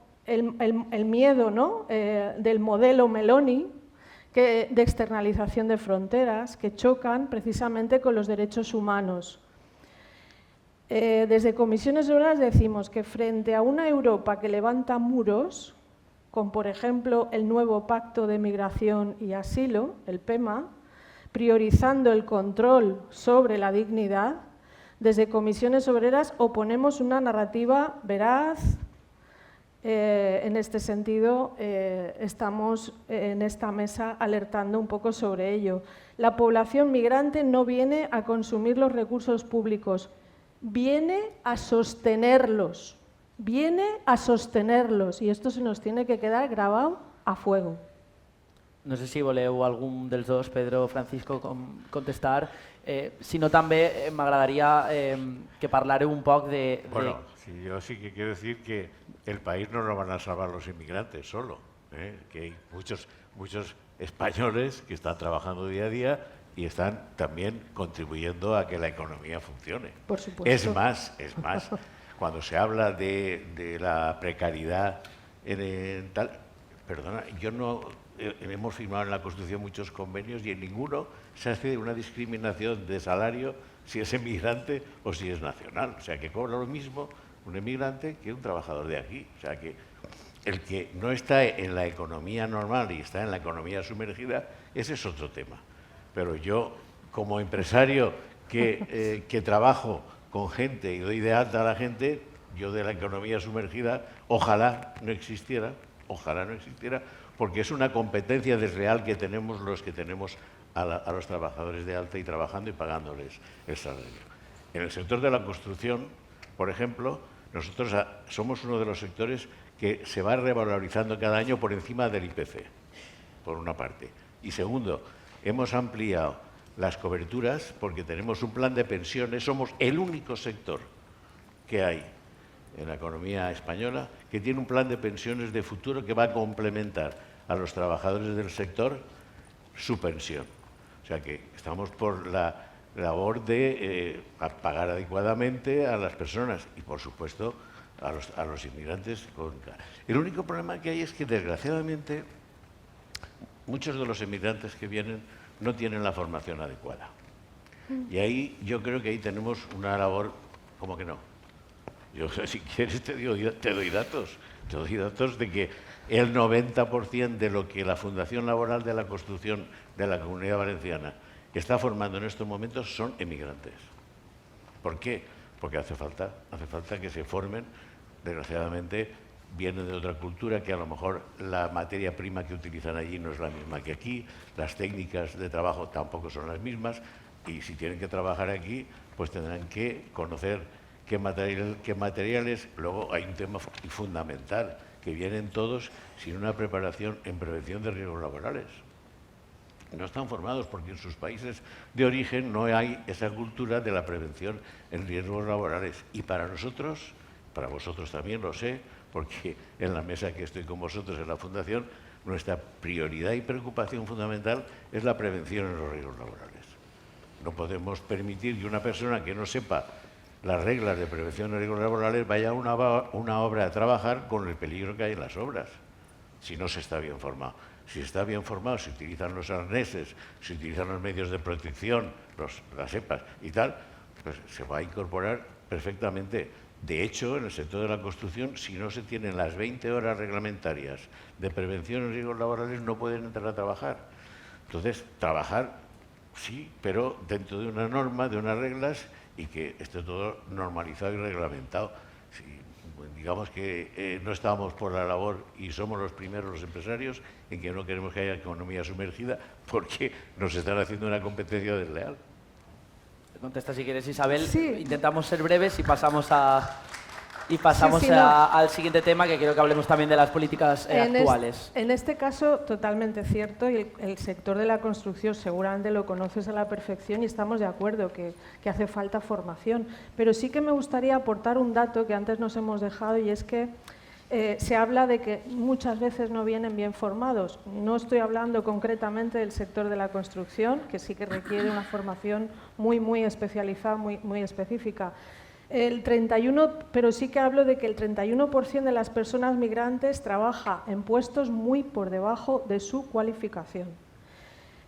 ¿no? Del modelo Meloni de externalización de fronteras que chocan precisamente con los derechos humanos. Desde Comisiones Obreras decimos que frente a una Europa que levanta muros, con por ejemplo el nuevo Pacto de Migración y Asilo, el PEMA, priorizando el control sobre la dignidad, desde Comisiones Obreras oponemos una narrativa veraz. En este sentido, estamos en esta mesa alertando un poco sobre ello. La población migrante no viene a consumir los recursos públicos, viene a sostenerlos, y esto se nos tiene que quedar grabado a fuego. No sé si voleu algun dels dos, Pedro o Francisco, contestar. Si no, també m'agradaria que parlareu un poc de... Bueno, sí, yo sí que quiero decir que el país no lo van a salvar los inmigrantes solo, que hay muchos españoles que están trabajando día a día y están también contribuyendo a que la economía funcione. Por supuesto. Es más, cuando se habla de la precariedad en tal, perdona, yo no hemos firmado en la Constitución muchos convenios y en ninguno se hace una discriminación de salario si es emigrante o si es nacional. O sea, que cobra lo mismo un emigrante que un trabajador de aquí. O sea, que el que no está en la economía normal y está en la economía sumergida, ese es otro tema. Pero yo, como empresario que trabajo con gente y doy de alta a la gente, yo de la economía sumergida, ojalá no existiera, porque es una competencia desleal que tenemos los que tenemos a los trabajadores de alta y trabajando y pagándoles el salario. En el sector de la construcción, por ejemplo, nosotros somos uno de los sectores que se va revalorizando cada año por encima del IPC, por una parte. Y segundo, hemos ampliado las coberturas porque tenemos un plan de pensiones, somos el único sector que hay en la economía española que tiene un plan de pensiones de futuro que va a complementar a los trabajadores del sector su pensión. O sea que estamos por la labor de pagar adecuadamente a las personas y, por supuesto, a los inmigrantes. El único problema que hay es que, desgraciadamente, muchos de los inmigrantes que vienen no tienen la formación adecuada. Y ahí yo creo que ahí tenemos una labor, como que no. Yo, si quieres, te doy datos de que el 90% de lo que la Fundación Laboral de la Construcción de la Comunidad Valenciana está formando en estos momentos son emigrantes. ¿Por qué? Porque hace falta que se formen. Desgraciadamente vienen de otra cultura, que a lo mejor la materia prima que utilizan allí no es la misma que aquí, las técnicas de trabajo tampoco son las mismas, y si tienen que trabajar aquí, pues tendrán que conocer qué materiales. Luego hay un tema fundamental, que vienen todos sin una preparación en prevención de riesgos laborales. No están formados porque en sus países de origen no hay esa cultura de la prevención en riesgos laborales. Y para nosotros, para vosotros también lo sé, porque en la mesa que estoy con vosotros en la Fundación, nuestra prioridad y preocupación fundamental es la prevención en los riesgos laborales. No podemos permitir que una persona que no sepa las reglas de prevención de riesgos laborales vaya a una obra a trabajar con el peligro que hay en las obras, si no se está bien formado. Si está bien formado, si utilizan los arneses, si utilizan los medios de protección, las EPAs y tal, pues se va a incorporar perfectamente. De hecho, en el sector de la construcción, si no se tienen las 20 horas reglamentarias de prevención de riesgos laborales, no pueden entrar a trabajar. Entonces, trabajar sí, pero dentro de una norma, de unas reglas, y que esté todo normalizado y reglamentado. Sí, digamos que no estamos por la labor, y somos los primeros los empresarios, en que no queremos que haya economía sumergida, porque nos están haciendo una competencia desleal. Contesta si quieres, Isabel. Sí. Intentamos ser breves y pasamos al siguiente tema, que quiero que hablemos también de las políticas actuales. En este caso, totalmente cierto, y el sector de la construcción seguramente lo conoces a la perfección y estamos de acuerdo que hace falta formación. Pero sí que me gustaría aportar un dato que antes nos hemos dejado, y es que se habla de que muchas veces no vienen bien formados. No estoy hablando concretamente del sector de la construcción, que sí que requiere una formación muy especializada, muy específica. Pero sí que hablo de que el 31% de las personas migrantes trabaja en puestos muy por debajo de su cualificación.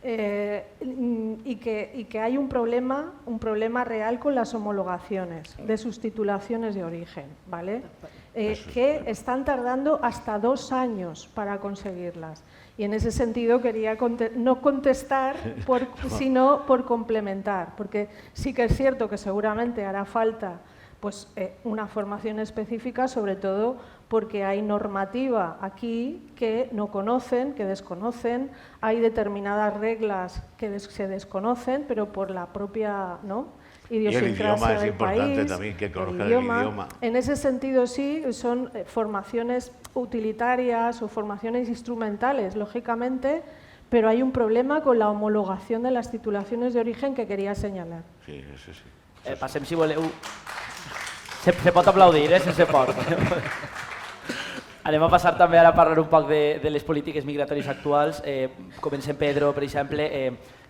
Y que hay un problema real con las homologaciones de sus titulaciones de origen, ¿vale? Que están tardando hasta 2 años para conseguirlas. Y en ese sentido quería no contestar, sino por complementar, porque sí que es cierto que seguramente hará falta pues, una formación específica, sobre todo porque hay normativa aquí que no conocen, que desconocen, hay determinadas reglas que se desconocen, pero por la propia idiosincrasia del país. Y el idioma es importante también, que conozcan el idioma. En ese sentido sí, son formaciones utilitarias o formaciones instrumentales, lógicamente, pero hay un problema con la homologación de las titulaciones de origen que quería señalar. Sí, eso sí. Passem, si voleu... Se pot aplaudir, si se pot. Anem a passar també ara a parlar un poc de les polítiques migratòries actuals. Comencem, Pedro, per exemple.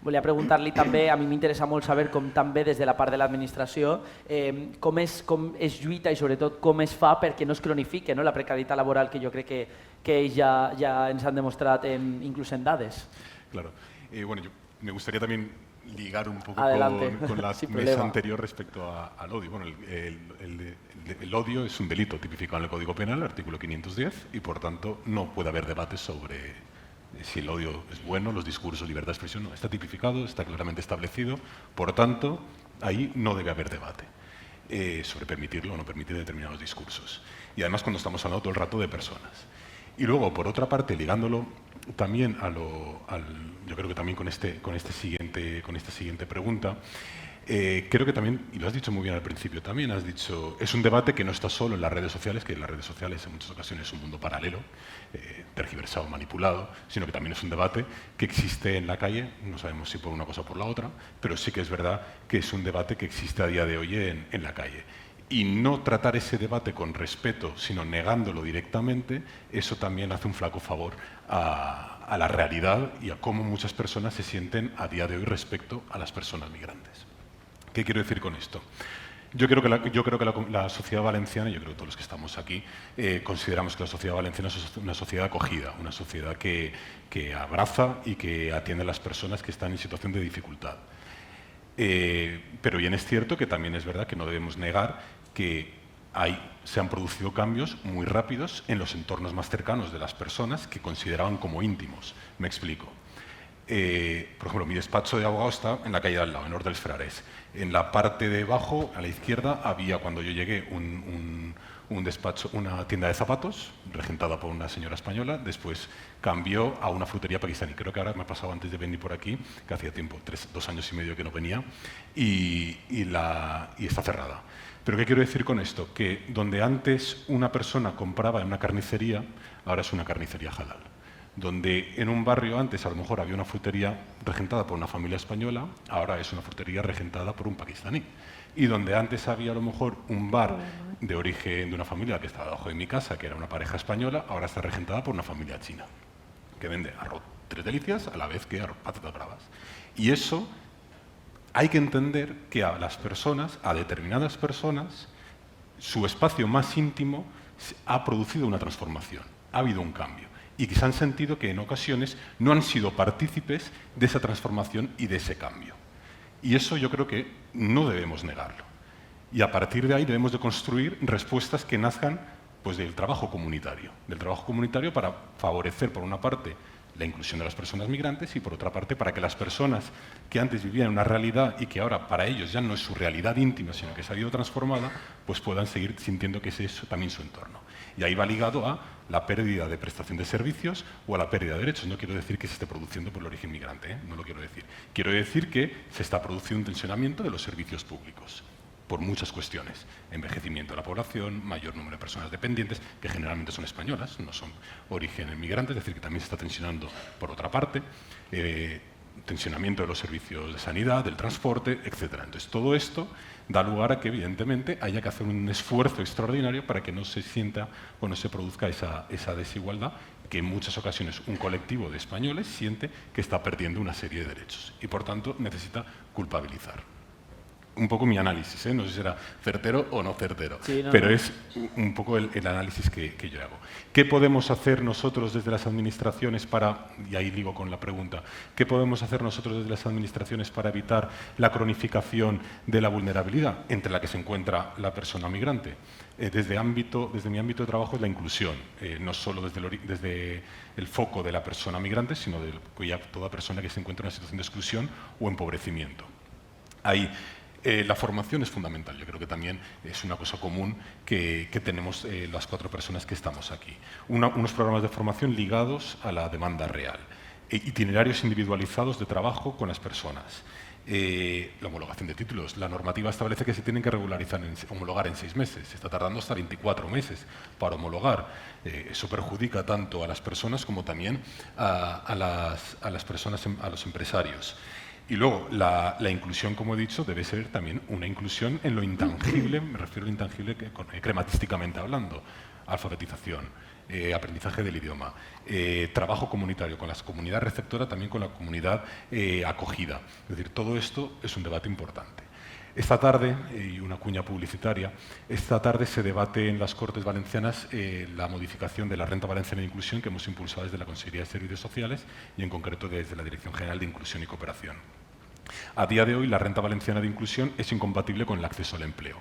Volia preguntar-li també, a mi m'interessa molt saber com també des de la part de l'administració, com es lluita i sobretot com es fa perquè no es cronifique, no, la precarietat laboral que jo crec que ells ja ens han demostrat inclús en dades. Claro. Bueno, me gustaría también ligar un poco con la mesa anterior respecto al odio. Bueno, el odio es un delito tipificado en el Código Penal, artículo 510, y por tanto no puede haber debate sobre si el odio es bueno, los discursos, libertad de expresión, no. Está tipificado, está claramente establecido, por tanto, ahí no debe haber debate sobre permitirlo o no permitir determinados discursos. Y además cuando estamos hablando todo el rato de personas. Y luego, por otra parte, ligándolo también yo creo que también con esta siguiente pregunta, creo que también, y lo has dicho muy bien al principio, también has dicho, es un debate que no está solo en las redes sociales, que las redes sociales en muchas ocasiones es un mundo paralelo, tergiversado, manipulado, sino que también es un debate que existe en la calle, no sabemos si por una cosa o por la otra, pero sí que es verdad que es un debate que existe a día de hoy en la calle. Y no tratar ese debate con respeto, sino negándolo directamente, eso también hace un flaco favor a la realidad y a cómo muchas personas se sienten a día de hoy respecto a las personas migrantes. ¿Qué quiero decir con esto? Yo creo que la sociedad valenciana, yo creo que todos los que estamos aquí, consideramos que la sociedad valenciana es una sociedad acogida, una sociedad que abraza y que atiende a las personas que están en situación de dificultad. Pero bien es cierto que también es verdad que no debemos negar que se han producido cambios muy rápidos en los entornos más cercanos de las personas que consideraban como íntimos. Me explico. Por ejemplo, mi despacho de abogado está en la calle de al lado, en Hort dels Frares. En la parte de abajo, a la izquierda, había, cuando yo llegué, un despacho, una tienda de zapatos, regentada por una señora española. Después cambió a una frutería pakistaní. Creo que ahora me ha pasado antes de venir por aquí, que hacía tiempo, 2 años y medio que no venía, y está cerrada. ¿Pero qué quiero decir con esto? Que donde antes una persona compraba en una carnicería, ahora es una carnicería halal. Donde en un barrio antes a lo mejor había una frutería regentada por una familia española, ahora es una frutería regentada por un pakistaní. Y donde antes había a lo mejor un bar de origen de una familia que estaba debajo de mi casa, que era una pareja española, ahora está regentada por una familia china, que vende arroz Tres Delicias a la vez que patatas bravas. Y eso hay que entender que a las personas, a determinadas personas, su espacio más íntimo ha producido una transformación, ha habido un cambio. Y que se han sentido que en ocasiones no han sido partícipes de esa transformación y de ese cambio. Y eso yo creo que no debemos negarlo. Y a partir de ahí debemos de construir respuestas que nazcan pues, del trabajo comunitario para favorecer, por una parte, la inclusión de las personas migrantes y, por otra parte, para que las personas que antes vivían una realidad y que ahora para ellos ya no es su realidad íntima, sino que se ha ido transformada, pues puedan seguir sintiendo que ese es también su entorno. Y ahí va ligado a la pérdida de prestación de servicios o a la pérdida de derechos. No quiero decir que se esté produciendo por el origen migrante, no lo quiero decir. Quiero decir que se está produciendo un tensionamiento de los servicios públicos por muchas cuestiones. Envejecimiento de la población, mayor número de personas dependientes, que generalmente son españolas, no son origen migrante, es decir, que también se está tensionando por otra parte, tensionamiento de los servicios de sanidad, del transporte, etc. Entonces, todo esto da lugar a que, evidentemente, haya que hacer un esfuerzo extraordinario para que no se sienta o no se produzca esa desigualdad que en muchas ocasiones un colectivo de españoles siente que está perdiendo una serie de derechos y, por tanto, necesita culpabilizar. Un poco mi análisis, no sé si será certero o no certero, sí, no, pero no. Es un poco el análisis que yo hago. ¿Qué podemos hacer nosotros desde las administraciones para, y ahí digo con la pregunta, ¿qué podemos hacer nosotros desde las administraciones para evitar la cronificación de la vulnerabilidad entre la que se encuentra la persona migrante? Desde mi ámbito de trabajo es la inclusión, no solo desde el foco de la persona migrante, sino de toda persona que se encuentra en una situación de exclusión o empobrecimiento. Ahí, la formación es fundamental. Yo creo que también es una cosa común que tenemos las 4 personas que estamos aquí. Unos programas de formación ligados a la demanda real. Itinerarios individualizados de trabajo con las personas. La homologación de títulos. La normativa establece que se tienen que homologar en 6 meses. Se está tardando hasta 24 meses para homologar. Eso perjudica tanto a las personas como también a las personas, a los empresarios. Y luego, la inclusión, como he dicho, debe ser también una inclusión en lo intangible, me refiero a lo intangible crematísticamente hablando, alfabetización, aprendizaje del idioma, trabajo comunitario con la comunidad receptora, también con la comunidad acogida. Es decir, todo esto es un debate importante. Esta tarde, y una cuña publicitaria, esta tarde se debate en las Cortes Valencianas la modificación de la Renta Valenciana de Inclusión que hemos impulsado desde la Consellería de Servicios Sociales y en concreto desde la Dirección General de Inclusión y Cooperación. A día de hoy, la Renta Valenciana de Inclusión es incompatible con el acceso al empleo.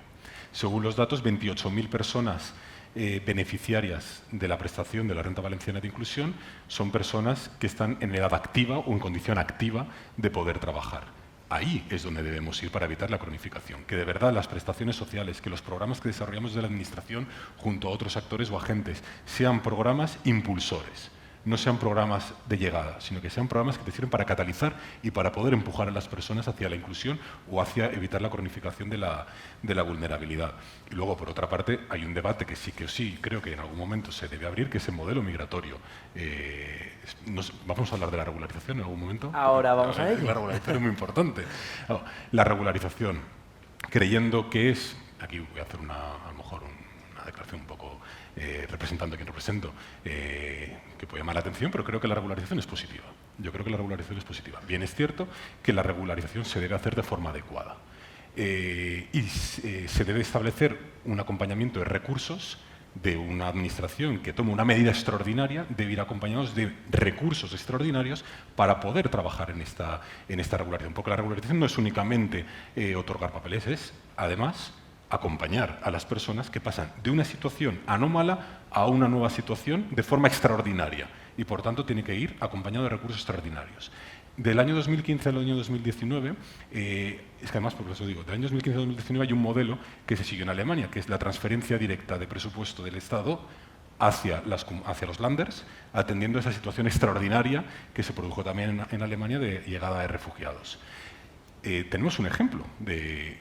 Según los datos, 28.000 personas beneficiarias de la prestación de la Renta Valenciana de Inclusión son personas que están en edad activa o en condición activa de poder trabajar. Ahí es donde debemos ir para evitar la cronificación, que de verdad las prestaciones sociales, que los programas que desarrollamos de la Administración junto a otros actores o agentes sean programas impulsores, no sean programas de llegada, sino que sean programas que te sirven para catalizar y para poder empujar a las personas hacia la inclusión o hacia evitar la cronificación de la vulnerabilidad. Y luego, por otra parte, hay un debate que sí creo que en algún momento se debe abrir, que es el modelo migratorio. ¿Vamos a hablar de la regularización en algún momento? Ahora vamos a ello. La regularización es muy importante. No, la regularización, creyendo que es, aquí voy a hacer a lo mejor una declaración un poco representando a quien represento, que puede llamar la atención, pero creo que la regularización es positiva. Yo creo que la regularización es positiva. Bien, es cierto que la regularización se debe hacer de forma adecuada y se debe establecer un acompañamiento de recursos de una administración que tome una medida extraordinaria, debe ir acompañados de recursos extraordinarios para poder trabajar en esta regularización. Porque la regularización no es únicamente otorgar papeles, es además acompañar a las personas que pasan de una situación anómala a una nueva situación de forma extraordinaria y, por tanto, tiene que ir acompañado de recursos extraordinarios. Del año 2015 al año 2019, es que además, por eso digo, del año 2015 al 2019 hay un modelo que se siguió en Alemania, que es la transferencia directa de presupuesto del Estado hacia los Länders, atendiendo a esa situación extraordinaria que se produjo también en Alemania de llegada de refugiados. Tenemos un ejemplo de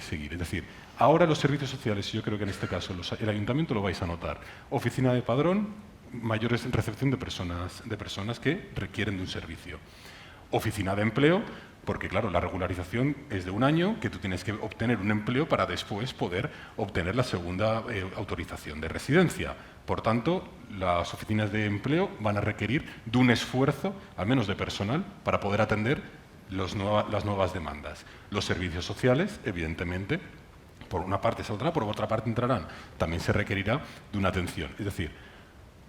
seguir, es decir, ahora los servicios sociales, yo creo que en este caso el ayuntamiento lo vais a notar, oficina de padrón, mayores recepción de personas que requieren de un servicio. Oficina de empleo, porque claro, la regularización es de un año, que tú tienes que obtener un empleo para después poder obtener la segunda autorización de residencia. Por tanto, las oficinas de empleo van a requerir de un esfuerzo, al menos de personal, para poder atender las nuevas demandas. Los servicios sociales, evidentemente, por una parte saldrá, por otra parte entrarán. También se requerirá de una atención. Es decir,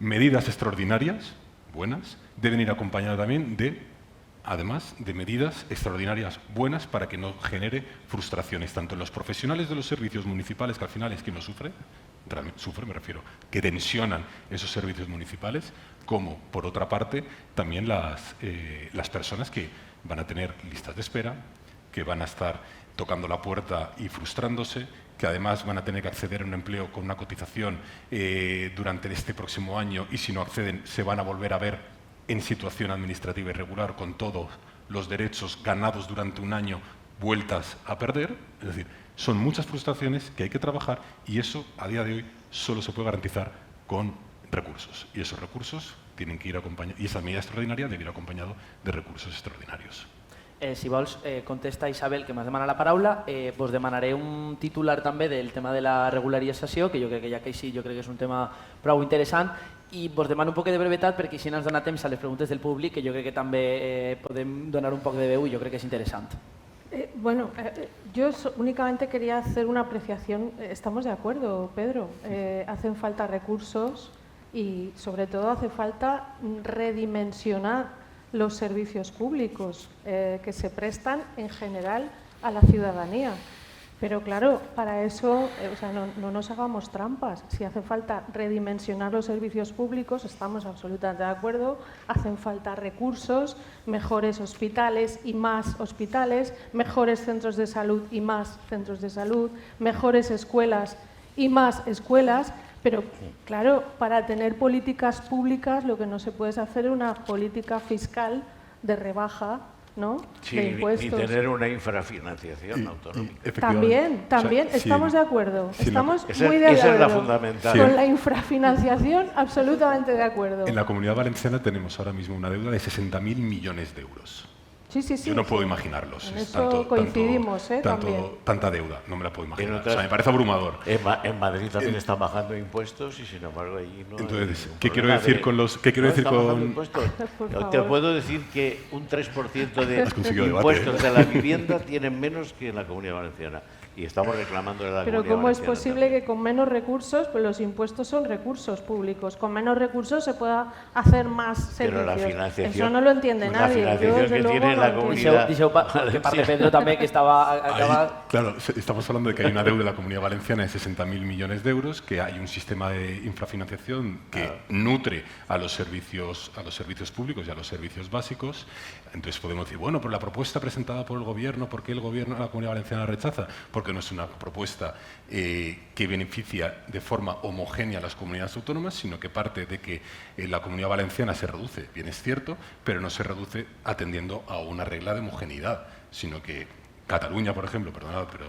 medidas extraordinarias, buenas, deben ir acompañadas también además de medidas extraordinarias buenas para que no genere frustraciones, tanto en los profesionales de los servicios municipales, que al final es quien lo sufre, me refiero, que tensionan esos servicios municipales, como, por otra parte, también las personas que van a tener listas de espera, que van a estar tocando la puerta y frustrándose, que además van a tener que acceder a un empleo con una cotización durante este próximo año y si no acceden se van a volver a ver en situación administrativa irregular con todos los derechos ganados durante un año vueltas a perder. Es decir, son muchas frustraciones que hay que trabajar y eso a día de hoy solo se puede garantizar con recursos. Y esos recursos tienen que ir acompañados, y esa medida extraordinaria debe ir acompañado de recursos extraordinarios. Si vols, contesta Isabel, que m'has demanat la paraula, vos demanaré un titular també del tema de la regularització, que jo crec que ja que sí, jo crec que és un tema prou interessant, i vos demano un poc de brevetat perquè així ens dona temps a les preguntes del públic, que jo crec que també podem donar un poc de veu i jo crec que és interessant. Bueno, yo únicamente quería hacer una apreciación. Estamos de acuerdo, Pedro. Hacen falta recursos y, sobre todo, hace falta redimensionar los servicios públicos que se prestan en general a la ciudadanía. Pero claro, para eso no nos hagamos trampas. Si hace falta redimensionar los servicios públicos, estamos absolutamente de acuerdo. Hacen falta recursos, mejores hospitales y más hospitales, mejores centros de salud y más centros de salud, mejores escuelas y más escuelas. Pero, claro, para tener políticas públicas lo que no se puede es hacer una política fiscal de rebaja, ¿no? Sí, de impuestos. Ni tener una infrafinanciación autonómica. También, O sea, estamos de acuerdo. Sí, estamos esa muy de es la acuerdo. fundamental. Con la infrafinanciación, absolutamente de acuerdo. En la Comunidad Valenciana tenemos ahora mismo una deuda de 60.000 millones de euros. Sí, sí, sí. Yo no puedo sí. imaginarlos. En Es eso coincidimos, también. Tanta deuda, no me la puedo imaginar. otras- O sea, me parece abrumador. En Madrid también están bajando impuestos y sin embargo allí no hay Entonces, ningún ¿qué quiero problema decir de- con los... ¿Qué quiero ¿No decir están bajando con...? impuestos? Por Te favor. puedo decir que un 3% de Has conseguido debate, impuestos de la vivienda tienen menos que en la Comunidad Valenciana. Y estamos reclamando de la Pero Comunidad ¿cómo es Valenciana posible también. que con menos recursos, pues los impuestos son recursos públicos, con menos recursos se pueda hacer más Pero servicios? la financiación... Eso no lo entiende la nadie. Yo, financiación desde que luego, tiene no la lo comunidad... entiendo. Que parle Pedro también, que estaba... Ahí, claro, estamos hablando de que hay una deuda de la Comunidad Valenciana de 60.000 millones de euros, que hay un sistema de infrafinanciación que nutre a los servicios públicos y a los servicios básicos. Entonces podemos decir, bueno, pero la propuesta presentada por el Gobierno, ¿por qué el Gobierno, la Comunidad Valenciana rechaza? Porque no es una propuesta que beneficia de forma homogénea a las comunidades autónomas, sino que parte de que la Comunidad Valenciana se reduce, bien es cierto, pero no se reduce atendiendo a una regla de homogeneidad, sino que Cataluña, por ejemplo, perdonad, pero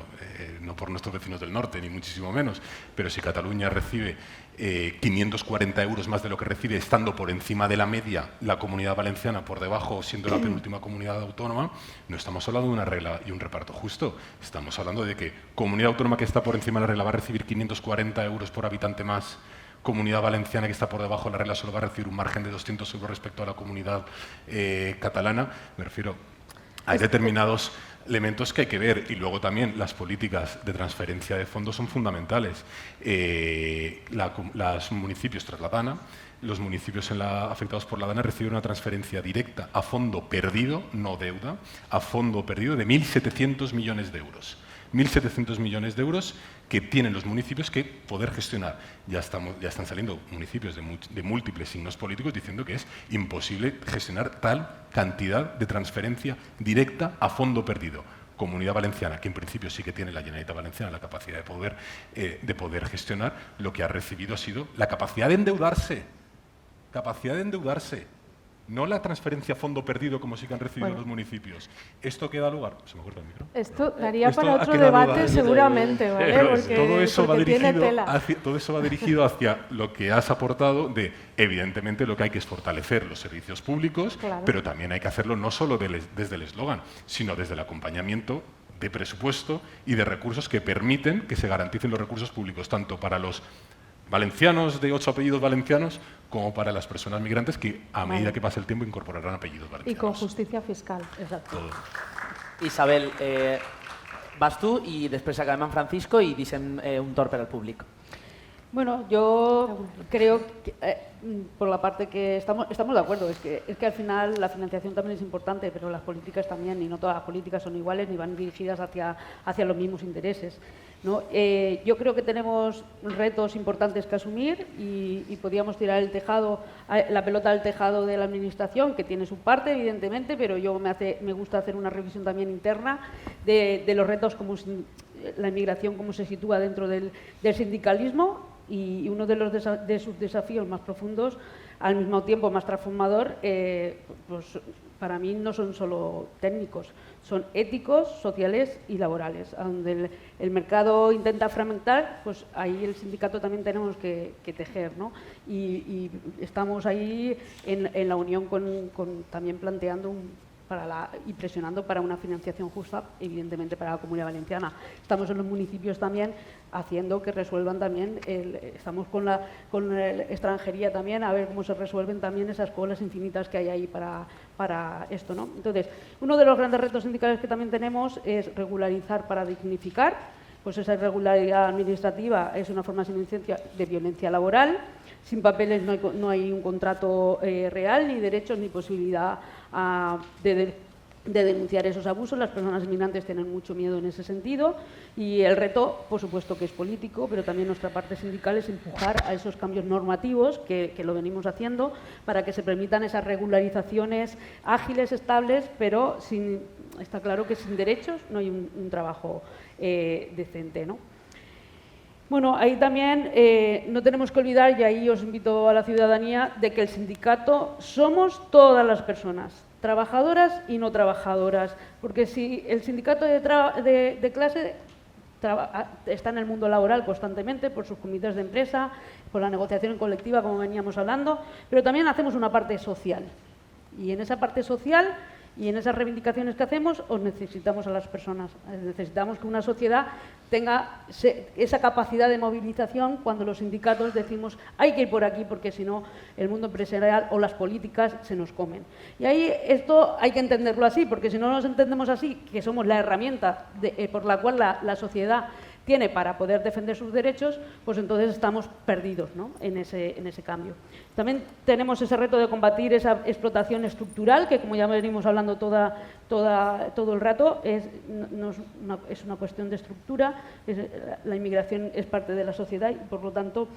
no por nuestros vecinos del norte, ni muchísimo menos, pero si Cataluña recibe 540 euros más de lo que recibe, estando por encima de la media, la Comunidad Valenciana por debajo, siendo la penúltima comunidad autónoma, no estamos hablando de una regla y un reparto justo. Estamos hablando de que comunidad autónoma que está por encima de la regla va a recibir 540 euros por habitante más, Comunidad Valenciana que está por debajo de la regla solo va a recibir un margen de 200 euros respecto a la comunidad catalana. Me refiero, hay determinados elementos que hay que ver, y luego también las políticas de transferencia de fondos son fundamentales. Los municipios tras la DANA, los municipios afectados por la DANA reciben una transferencia directa a fondo perdido, no deuda, a fondo perdido de 1.700 millones de euros. 1.700 millones de euros que tienen los municipios que poder gestionar. Ya están saliendo municipios de múltiples signos políticos diciendo que es imposible gestionar tal cantidad de transferencia directa a fondo perdido. Comunidad Valenciana, que en principio sí que tiene la Generalitat Valenciana la capacidad de poder gestionar, lo que ha recibido ha sido la capacidad de endeudarse. Capacidad de endeudarse. No la transferencia a fondo perdido como sí que han recibido los municipios. ¿Esto qué da lugar? Se me corta el micro. Esto daría Esto para ha otro quedado debate lugar. seguramente, ¿vale? Pero Porque, todo eso tiene tela. todo eso va dirigido hacia lo que has aportado de, evidentemente, lo que hay que es fortalecer los servicios públicos, Claro. pero también hay que hacerlo no solo desde el eslogan, sino desde el acompañamiento de presupuesto y de recursos que permiten que se garanticen los recursos públicos, tanto para los valencianos de 8 apellidos valencianos como para las personas migrantes que, a medida que pase el tiempo, incorporarán apellidos Y valencianos. con justicia fiscal. Exacto. Todo. Isabel, vas tu i després acabem amb Francisco i deixem un torn per al públic. Bueno, yo creo que, por la parte que estamos de acuerdo, es que al final la financiación también es importante, pero las políticas también, y no todas las políticas son iguales ni van dirigidas hacia los mismos intereses, ¿no? Yo creo que tenemos retos importantes que asumir y podríamos tirar la pelota al tejado de la Administración, que tiene su parte, evidentemente, pero me gusta hacer una revisión también interna de los retos, como la inmigración, cómo se sitúa dentro del sindicalismo. Y uno de sus desafíos más profundos, al mismo tiempo más transformador, pues para mí no son solo técnicos, son éticos, sociales y laborales. Donde el mercado intenta fragmentar, pues ahí el sindicato también tenemos que tejer, ¿no? Y estamos ahí en la unión también planteando y presionando para una financiación justa, evidentemente para la Comunidad Valenciana. Estamos en los municipios también haciendo que resuelvan también, estamos con la extranjería también, a ver cómo se resuelven también esas colas infinitas que hay ahí para esto, ¿no? Entonces, uno de los grandes retos sindicales que también tenemos es regularizar para dignificar. Pues esa irregularidad administrativa es una forma de violencia laboral. Sin papeles no hay un contrato real, ni derechos, ni posibilidad de denunciar esos abusos. Las personas inmigrantes tienen mucho miedo en ese sentido y el reto, por supuesto, que es político, pero también nuestra parte sindical es empujar a esos cambios normativos que lo venimos haciendo para que se permitan esas regularizaciones ágiles, estables, pero está claro que sin derechos no hay un trabajo decente, ¿no? Bueno, ahí también no tenemos que olvidar, y ahí os invito a la ciudadanía, de que el sindicato somos todas las personas, trabajadoras y no trabajadoras, porque si el sindicato de clase está en el mundo laboral constantemente por sus comités de empresa, por la negociación colectiva, como veníamos hablando, pero también hacemos una parte social. Y en esa parte social Y en esas reivindicaciones que hacemos, os necesitamos a las personas. Necesitamos que una sociedad tenga esa capacidad de movilización cuando los sindicatos decimos hay que ir por aquí porque si no el mundo empresarial o las políticas se nos comen. Y ahí esto hay que entenderlo así, porque si no nos entendemos así, que somos la herramienta por la cual la sociedad tiene para poder defender sus derechos, pues entonces estamos perdidos, ¿no?, en ese cambio. También tenemos ese reto de combatir esa explotación estructural, que como ya venimos hablando todo el rato, es una cuestión de estructura, la inmigración es parte de la sociedad y por lo tanto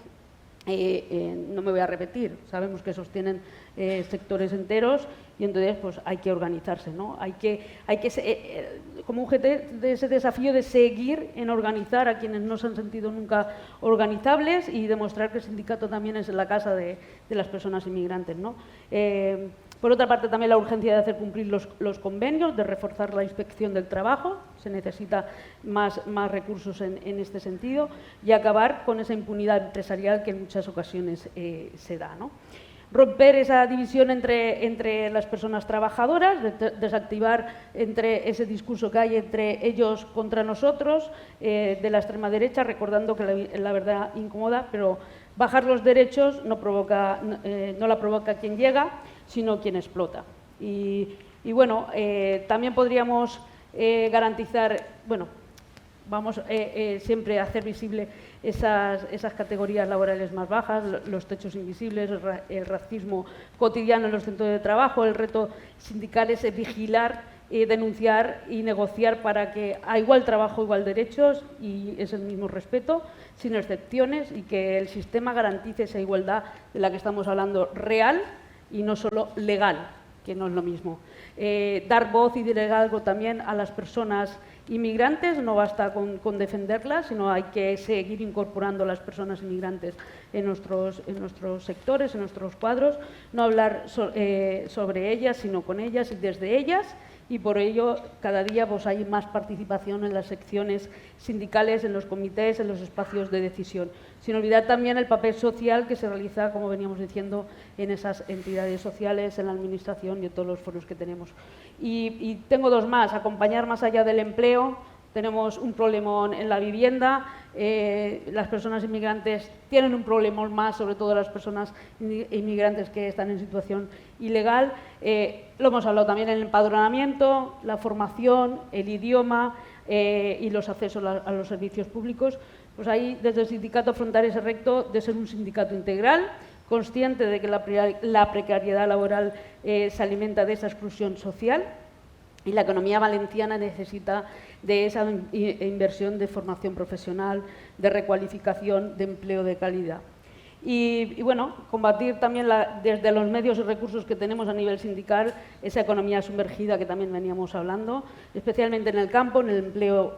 no me voy a repetir, sabemos que sostienen sectores enteros y entonces pues hay que organizarse, ¿no? Hay que como UGT, de ese desafío de seguir en organizar a quienes no se han sentido nunca organizables y demostrar que el sindicato también es la casa de las personas inmigrantes, ¿no? Por otra parte, también la urgencia de hacer cumplir los convenios, de reforzar la inspección del trabajo, se necesita más recursos en este sentido, y acabar con esa impunidad empresarial que en muchas ocasiones se da, ¿no? Romper esa división entre las personas trabajadoras, desactivar entre ese discurso que hay entre ellos contra nosotros, de la extrema derecha, recordando que la verdad incomoda, pero bajar los derechos no la provoca quien llega, sino quien explota. Y bueno, también podríamos garantizar, bueno, vamos siempre a hacer visible esas categorías laborales más bajas, los techos invisibles, el racismo cotidiano en los centros de trabajo. El reto sindical es vigilar, denunciar y negociar para que a igual trabajo, igual derechos y es el mismo respeto, sin excepciones, y que el sistema garantice esa igualdad de la que estamos hablando real y no solo legal, que no es lo mismo. Dar voz y liderazgo también a las personas inmigrantes, no basta con defenderlas, sino hay que seguir incorporando a las personas inmigrantes en nuestros sectores, en nuestros cuadros, no hablar sobre ellas, sino con ellas y desde ellas, y por ello cada día pues, hay más participación en las secciones sindicales, en los comités, en los espacios de decisión. Sin olvidar también el papel social que se realiza, como veníamos diciendo, en esas entidades sociales, en la administración y en todos los foros que tenemos. Y tengo dos más: acompañar más allá del empleo. Tenemos un problemón en la vivienda, las personas inmigrantes tienen un problemón más, sobre todo las personas inmigrantes que están en situación ilegal. Lo hemos hablado también en el empadronamiento, la formación, el idioma y los accesos a los servicios públicos. Pues ahí, desde el sindicato, afrontar ese reto de ser un sindicato integral, consciente de que la precariedad laboral se alimenta de esa exclusión social. Y la economía valenciana necesita de esa inversión de formación profesional, de recualificación, de empleo de calidad. Y bueno, combatir también desde los medios y recursos que tenemos a nivel sindical esa economía sumergida que también veníamos hablando, especialmente en el campo, en el empleo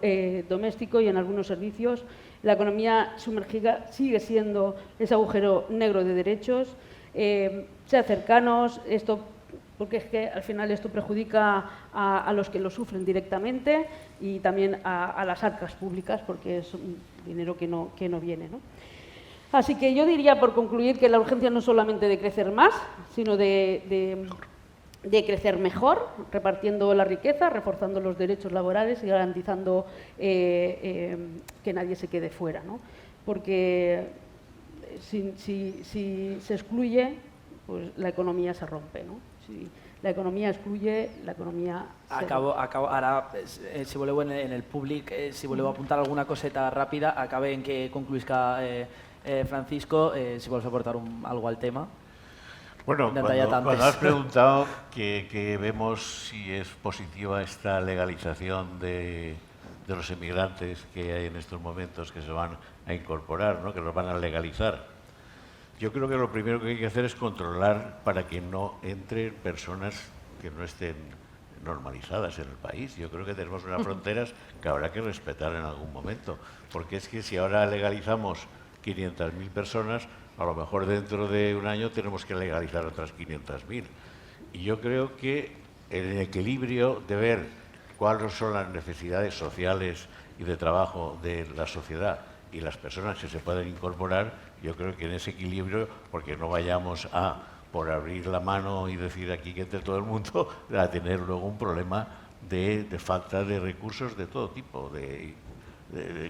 doméstico y en algunos servicios. La economía sumergida sigue siendo ese agujero negro de derechos. Ser cercanos, porque es que al final esto perjudica a los que lo sufren directamente y también a las arcas públicas, porque es un dinero que no viene, ¿no? Así que yo diría, por concluir, que la urgencia no es solamente de crecer más, sino de crecer mejor, repartiendo la riqueza, reforzando los derechos laborales y garantizando que nadie se quede fuera, ¿no? Porque si se excluye, pues la economía se rompe, ¿no? Si la economía excluye, la economia... Ara, si voleu en el públic, si voleu apuntar alguna coseta ràpida, acabe en que concluisca Francisco, si vols aportar algo al tema. Bueno, cuando has preguntado que vemos si es positiva esta legalización de los inmigrantes que hay en estos momentos que se van a incorporar, ¿no?, que los van a legalizar. Yo creo que lo primero que hay que hacer es controlar para que no entren personas que no estén normalizadas en el país. Yo creo que tenemos unas fronteras que habrá que respetar en algún momento, porque es que si ahora legalizamos 500.000 personas, a lo mejor dentro de un año tenemos que legalizar otras 500.000. Y yo creo que el equilibrio de ver cuáles son las necesidades sociales y de trabajo de la sociedad y las personas que se pueden incorporar, yo creo que en ese equilibrio, porque no vayamos a por abrir la mano y decir aquí que entre todo el mundo, a tener luego un problema de falta de recursos de todo tipo, de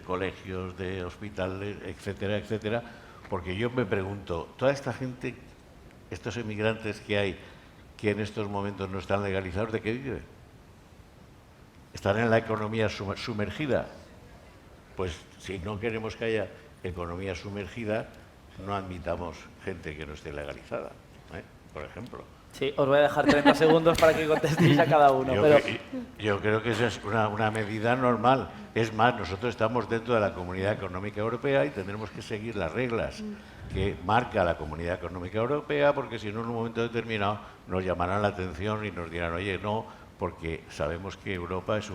colegios, de hospitales, etcétera, etcétera. Porque yo me pregunto, toda esta gente, estos emigrantes que hay, que en estos momentos no están legalizados, ¿de qué viven? ¿Están en la economía sumergida? Pues si no queremos que haya economía sumergida, no admitamos gente que no esté legalizada, por ejemplo. Sí, os voy a dejar 30 segundos para que contestéis a cada uno. Yo creo que esa es una medida normal. Es más, nosotros estamos dentro de la Comunidad Económica Europea y tendremos que seguir las reglas que marca la Comunidad Económica Europea, porque si no, en un momento determinado nos llamarán la atención y nos dirán, oye, no, porque sabemos que Europa es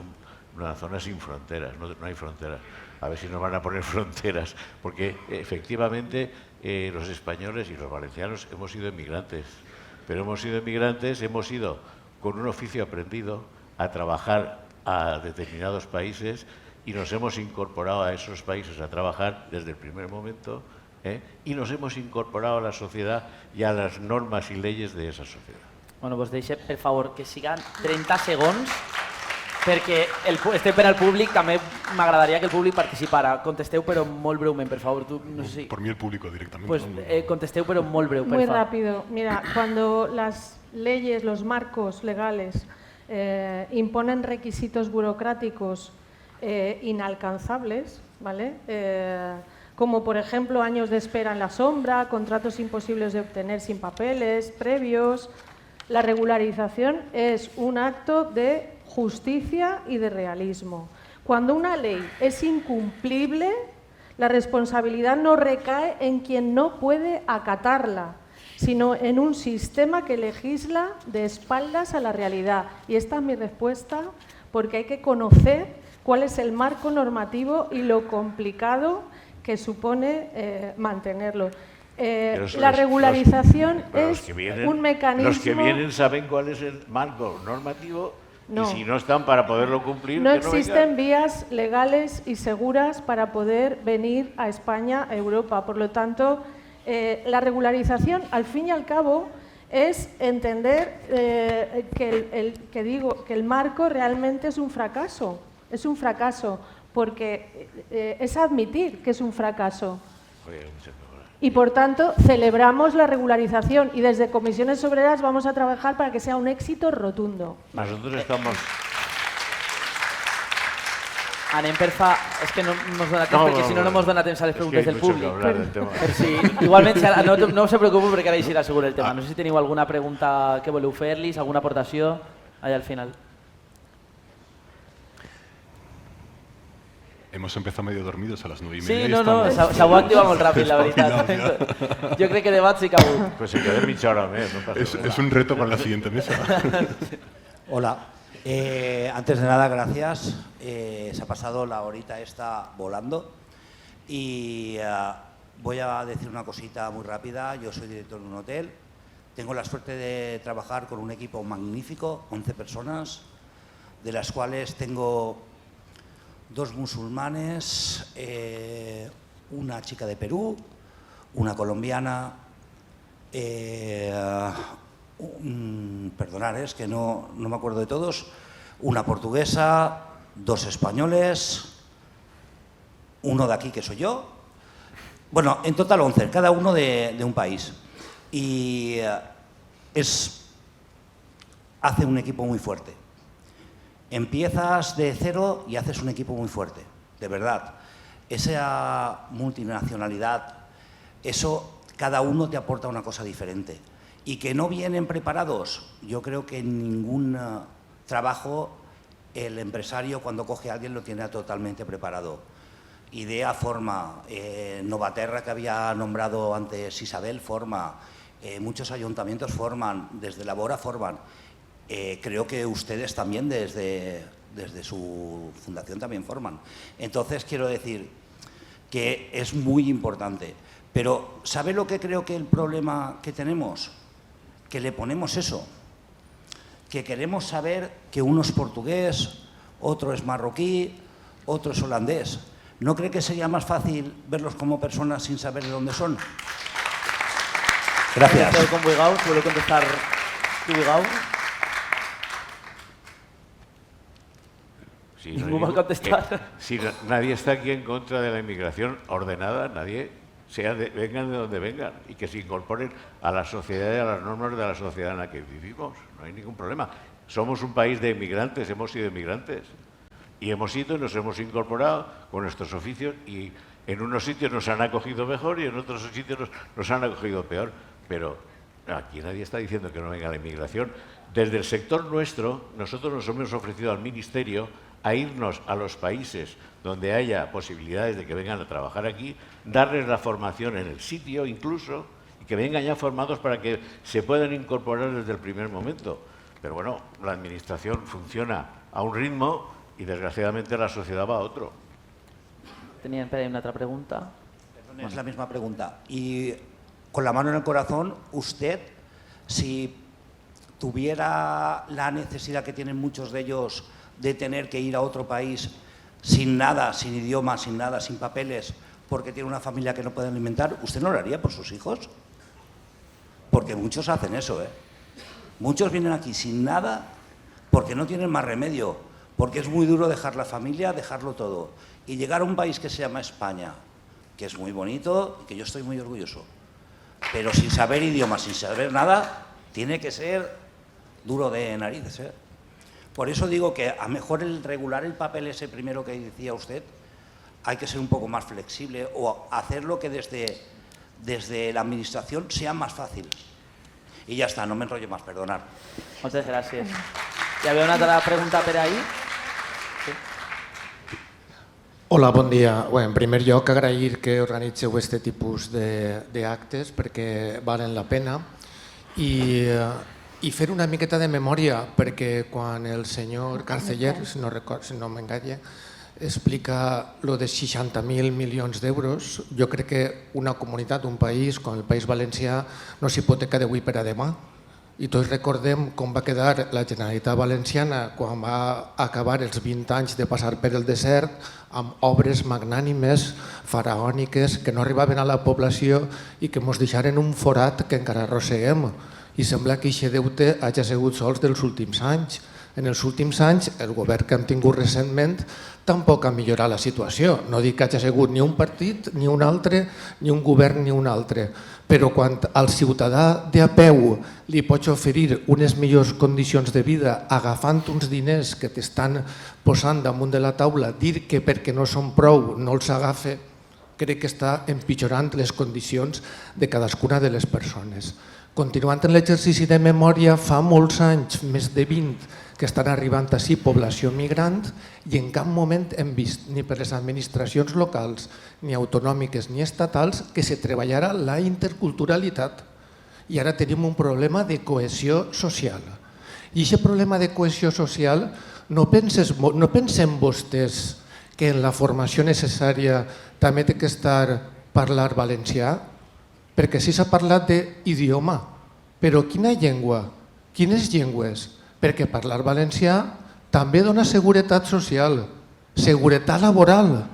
una zona sin fronteras, no hay fronteras. A ver si nos van a poner fronteras, porque efectivamente los españoles y los valencianos hemos sido emigrantes, pero hemos ido con un oficio aprendido a trabajar a determinados países y nos hemos incorporado a esos países a trabajar desde el primer momento, y nos hemos incorporado a la sociedad y a las normas y leyes de esa sociedad. Bueno, pues deixeu, per favor, que sigan 30 segons, perquè estem per al públic, també m'agradaria que el públic participara. Contesteu, però molt breument, per favor. Tú, no sé si... Por mí el público directamente. Pues contesteu, pero molt breu, per Muy favor. rápido. Mira, cuando las leyes, los marcos legales imponen requisitos burocráticos inalcanzables, ¿vale? Como por ejemplo años de espera en la sombra, contratos imposibles de obtener sin papeles previos. La regularización es un acto de justicia y de realismo. Cuando una ley es incumplible, la responsabilidad no recae en quien no puede acatarla, sino en un sistema que legisla de espaldas a la realidad. Y esta es mi respuesta, porque hay que conocer cuál es el marco normativo y lo complicado que supone mantenerlo. La regularización es un mecanismo... Los que vienen saben cuál es el marco normativo. No. Y si no están para poderlo cumplir, No que existen vengan. vías legales y seguras para poder venir a España, a Europa. Por lo tanto, la regularización, al fin y al cabo, es entender que el marco realmente es un fracaso. Es un fracaso, porque es admitir que es un fracaso. Y por tanto, celebramos la regularización y desde Comisiones Obreras vamos a trabajar para que sea un éxito rotundo. Nosotros estamos... Anem per fa... És que no mos dona temps, perquè si no, no mos dona temps a les preguntes del públic. Per si, igualment, no us preocupo perquè ara eixirà segur el tema. No sé si teniu alguna pregunta que voleu fer-los, alguna aportació allà al final. Hemos empezado medio dormidos a las 9:30. Sí, no, s'ho ha activat molt ràpid, la veritat. Jo crec que debat sí que ha hagut. Pues se queda mitja hora més, no pasa nada. Es un reto para la siguiente mesa. Hola. Antes de nada, gracias. Se ha pasado la horita esta volando. Y voy a decir una cosita muy rápida. Yo soy director de un hotel. Tengo la suerte de trabajar con un equipo magnífico, 11 personas, de las cuales tengo 2 musulmanes, una chica de Perú, una colombiana, perdonad, es que no me acuerdo de todos, una portuguesa, 2 españoles, uno de aquí que soy yo, bueno, en total 11, cada uno de un país. Y hace un equipo muy fuerte. Empiezas de cero y haces un equipo muy fuerte, de verdad. Esa multinacionalidad, eso, cada uno te aporta una cosa diferente. Y que no vienen preparados, yo creo que en ningún trabajo el empresario cuando coge a alguien lo tiene totalmente preparado. Idea forma, Novaterra que había nombrado antes Isabel forma, muchos ayuntamientos forman, desde Labora forman. Creo que ustedes también desde su fundación también forman. Entonces quiero decir que es muy importante. Pero ¿sabe lo que creo que el problema que tenemos? Que le ponemos eso. Que queremos saber que uno es portugués, otro es marroquí, otro es holandés. ¿No cree que sería más fácil verlos como personas sin saber de dónde son? Gracias. Estoy con Buigau, suelo contestar tú, Buigau. Sí, Ningún va a contestar. Si nadie está aquí en contra de la inmigración ordenada, nadie, vengan de donde vengan, y que se incorporen a la sociedad y a las normas de la sociedad en la que vivimos. No hay ningún problema. Somos un país de inmigrantes, hemos sido inmigrantes. Y hemos ido y nos hemos incorporado con nuestros oficios, y en unos sitios nos han acogido mejor y en otros sitios nos han acogido peor. Pero aquí nadie está diciendo que no venga la inmigración. Desde el sector nuestro, nosotros nos hemos ofrecido al Ministerio a irnos a los países donde haya posibilidades de que vengan a trabajar aquí, darles la formación en el sitio incluso, y que vengan ya formados para que se puedan incorporar desde el primer momento. Pero bueno, la Administración funciona a un ritmo y desgraciadamente la sociedad va a otro. Tenían una otra pregunta. Perdón, es la misma pregunta. Y con la mano en el corazón, usted, si tuviera la necesidad que tienen muchos de ellos de tener que ir a otro país sin nada, sin idioma, sin nada, sin papeles, porque tiene una familia que no puede alimentar, ¿usted no lo haría por sus hijos? Porque muchos hacen eso, ¿eh? Muchos vienen aquí sin nada porque no tienen más remedio, porque es muy duro dejar la familia, dejarlo todo, y llegar a un país que se llama España, que es muy bonito, que yo estoy muy orgulloso, pero sin saber idioma, sin saber nada, tiene que ser duro de narices, ¿eh? Por eso digo que a mejor el regular el papel ese primero que decía usted, hay que ser un poco más flexible o hacerlo que desde la Administración sea más fácil. Y ya está, no me enrollo más, perdonar. Muchas gracias. Hi havia una altra pregunta per ahí? Sí. Hola, bon dia. Bé, en primer lloc, agrair que organitzeu aquest tipus d'actes perquè valen la pena i fer una miqueta de memòria, perquè quan el senyor Carceller, si no m'enganya, explica lo de 60.000 milions d'euros, jo crec que una comunitat, un país com el País Valencià no s'hipoteca d'avui per a demà. I tots recordem com va quedar la Generalitat Valenciana quan va acabar els 20 anys de passar per el desert amb obres magnànimes, faraòniques, que no arribaven a la població i que ens deixaren un forat que encara arrosseguem. I sembla que aquest deute hagi sigut sols dels últims anys. En els últims anys, el govern que hem tingut recentment tampoc ha millorat la situació. No dic que hagi sigut ni un partit, ni un altre, ni un govern, ni un altre. Però quan al ciutadà de a peu li pots oferir unes millors condicions de vida agafant uns diners que t'estan posant damunt de la taula, dir que perquè no són prou no els agafa, crec que està empitjorant les condicions de cadascuna de les persones. Continuant en l'exercici de memòria, fa molts anys, més de 20, que estan arribant així població migrant i en cap moment hem vist, ni per les administracions locals, ni autonòmiques ni estatals, que se treballara la interculturalitat. I ara tenim un problema de cohesió social. I aquest problema de cohesió social no pensem vostès que en la formació necessària també té que estar parlar valencià? Perquè sí s'ha parlat d'idioma, però quina llengua? Quines llengües? Perquè parlar valencià també dona seguretat social, seguretat laboral,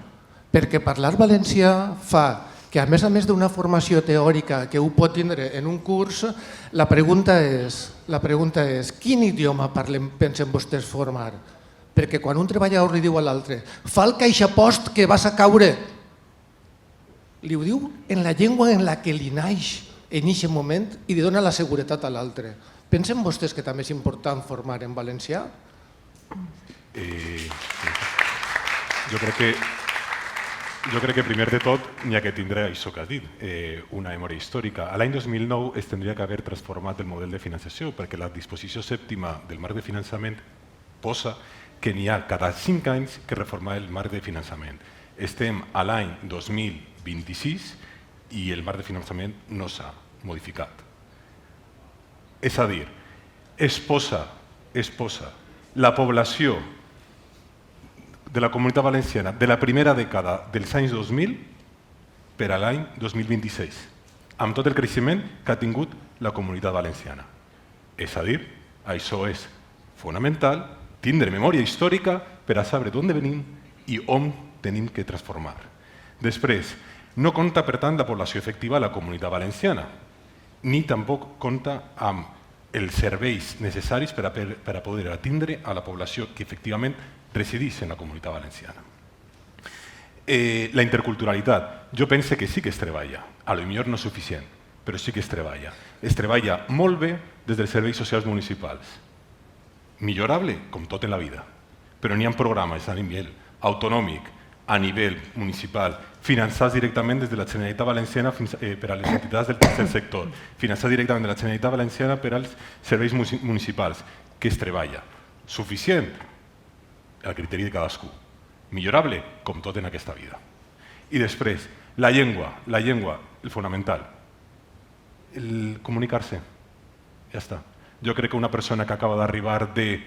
perquè parlar valencià fa que a més d'una formació teòrica que ho pot tindre en un curs, la pregunta és quin idioma pensen vostès formar? Perquè quan un treballador li diu a l'altre fa el caixapost que vas a caure, li ho diu en la llengua en la que li naix en aquest moment i li dona la seguretat a l'altre. Pensen vostès que també és important formar en valencià? Jo crec que primer de tot n'hi ha que tindre això que has dit, una memòria històrica. A l'any 2009 es tindria que haver transformat el model de finançació perquè la disposició sèptima del marc de finançament posa que n'hi ha cada 5 anys que reformar el marc de finançament. Estem a l'any 2026 i el marc de finançament no s'ha modificat. És a dir, es posa la població de la Comunitat Valenciana de la primera dècada dels anys 2000 per a l'any 2026, amb tot el creixement que ha tingut la Comunitat Valenciana. És a dir, això és fonamental, tindre memòria històrica per a saber d'on venim i on tenim que transformar. Després, no compta, per tant, la població efectiva a la Comunitat Valenciana. ni tampoc compta amb els serveis necessaris per a poder atendre a la població que efectivament resideix en la Comunitat Valenciana. La interculturalitat, jo penso que sí que es treballa, a lo millor no és suficient, però sí que es treballa. Es treballa molt bé des dels serveis socials municipals. Millorable, com tot en la vida, però n'hi ha programes a nivell autonòmic, a nivell municipal, finançats directament des de la Generalitat Valenciana per a les entitats del tercer sector, finançats directament de la Generalitat Valenciana per als serveis municipals, que es treballa. Suficient? Al criteri de cadascú. Millorable? Com tot en aquesta vida. I després, la llengua, el fonamental. El comunicar-se. Ja està. Jo crec que una persona que acaba d'arribar del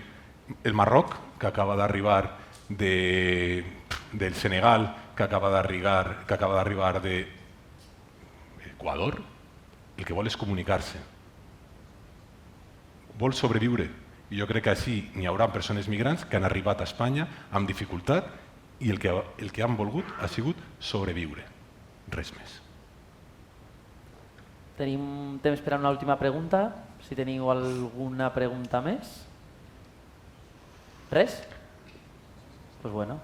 Marroc, que acaba d'arribar del Senegal, que acaba d'arribar d'Equador, el que vol és comunicar-se. Vol sobreviure. I jo crec que així n'hi haurà persones migrants que han arribat a Espanya amb dificultat i el que han volgut ha sigut sobreviure. Res més. Tenim temps per a una última pregunta. Si teniu alguna pregunta més. Res? Doncs bueno,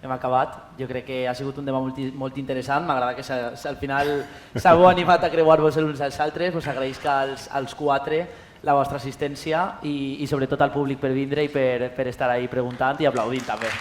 hem acabat. Jo crec que ha sigut un tema molt interessant. M'agrada que al final s'heu animat a creuar-vos els uns als altres. Us agraïsc als quatre la vostra assistència i sobretot al públic per vindre i per estar ahí preguntant i aplaudint també.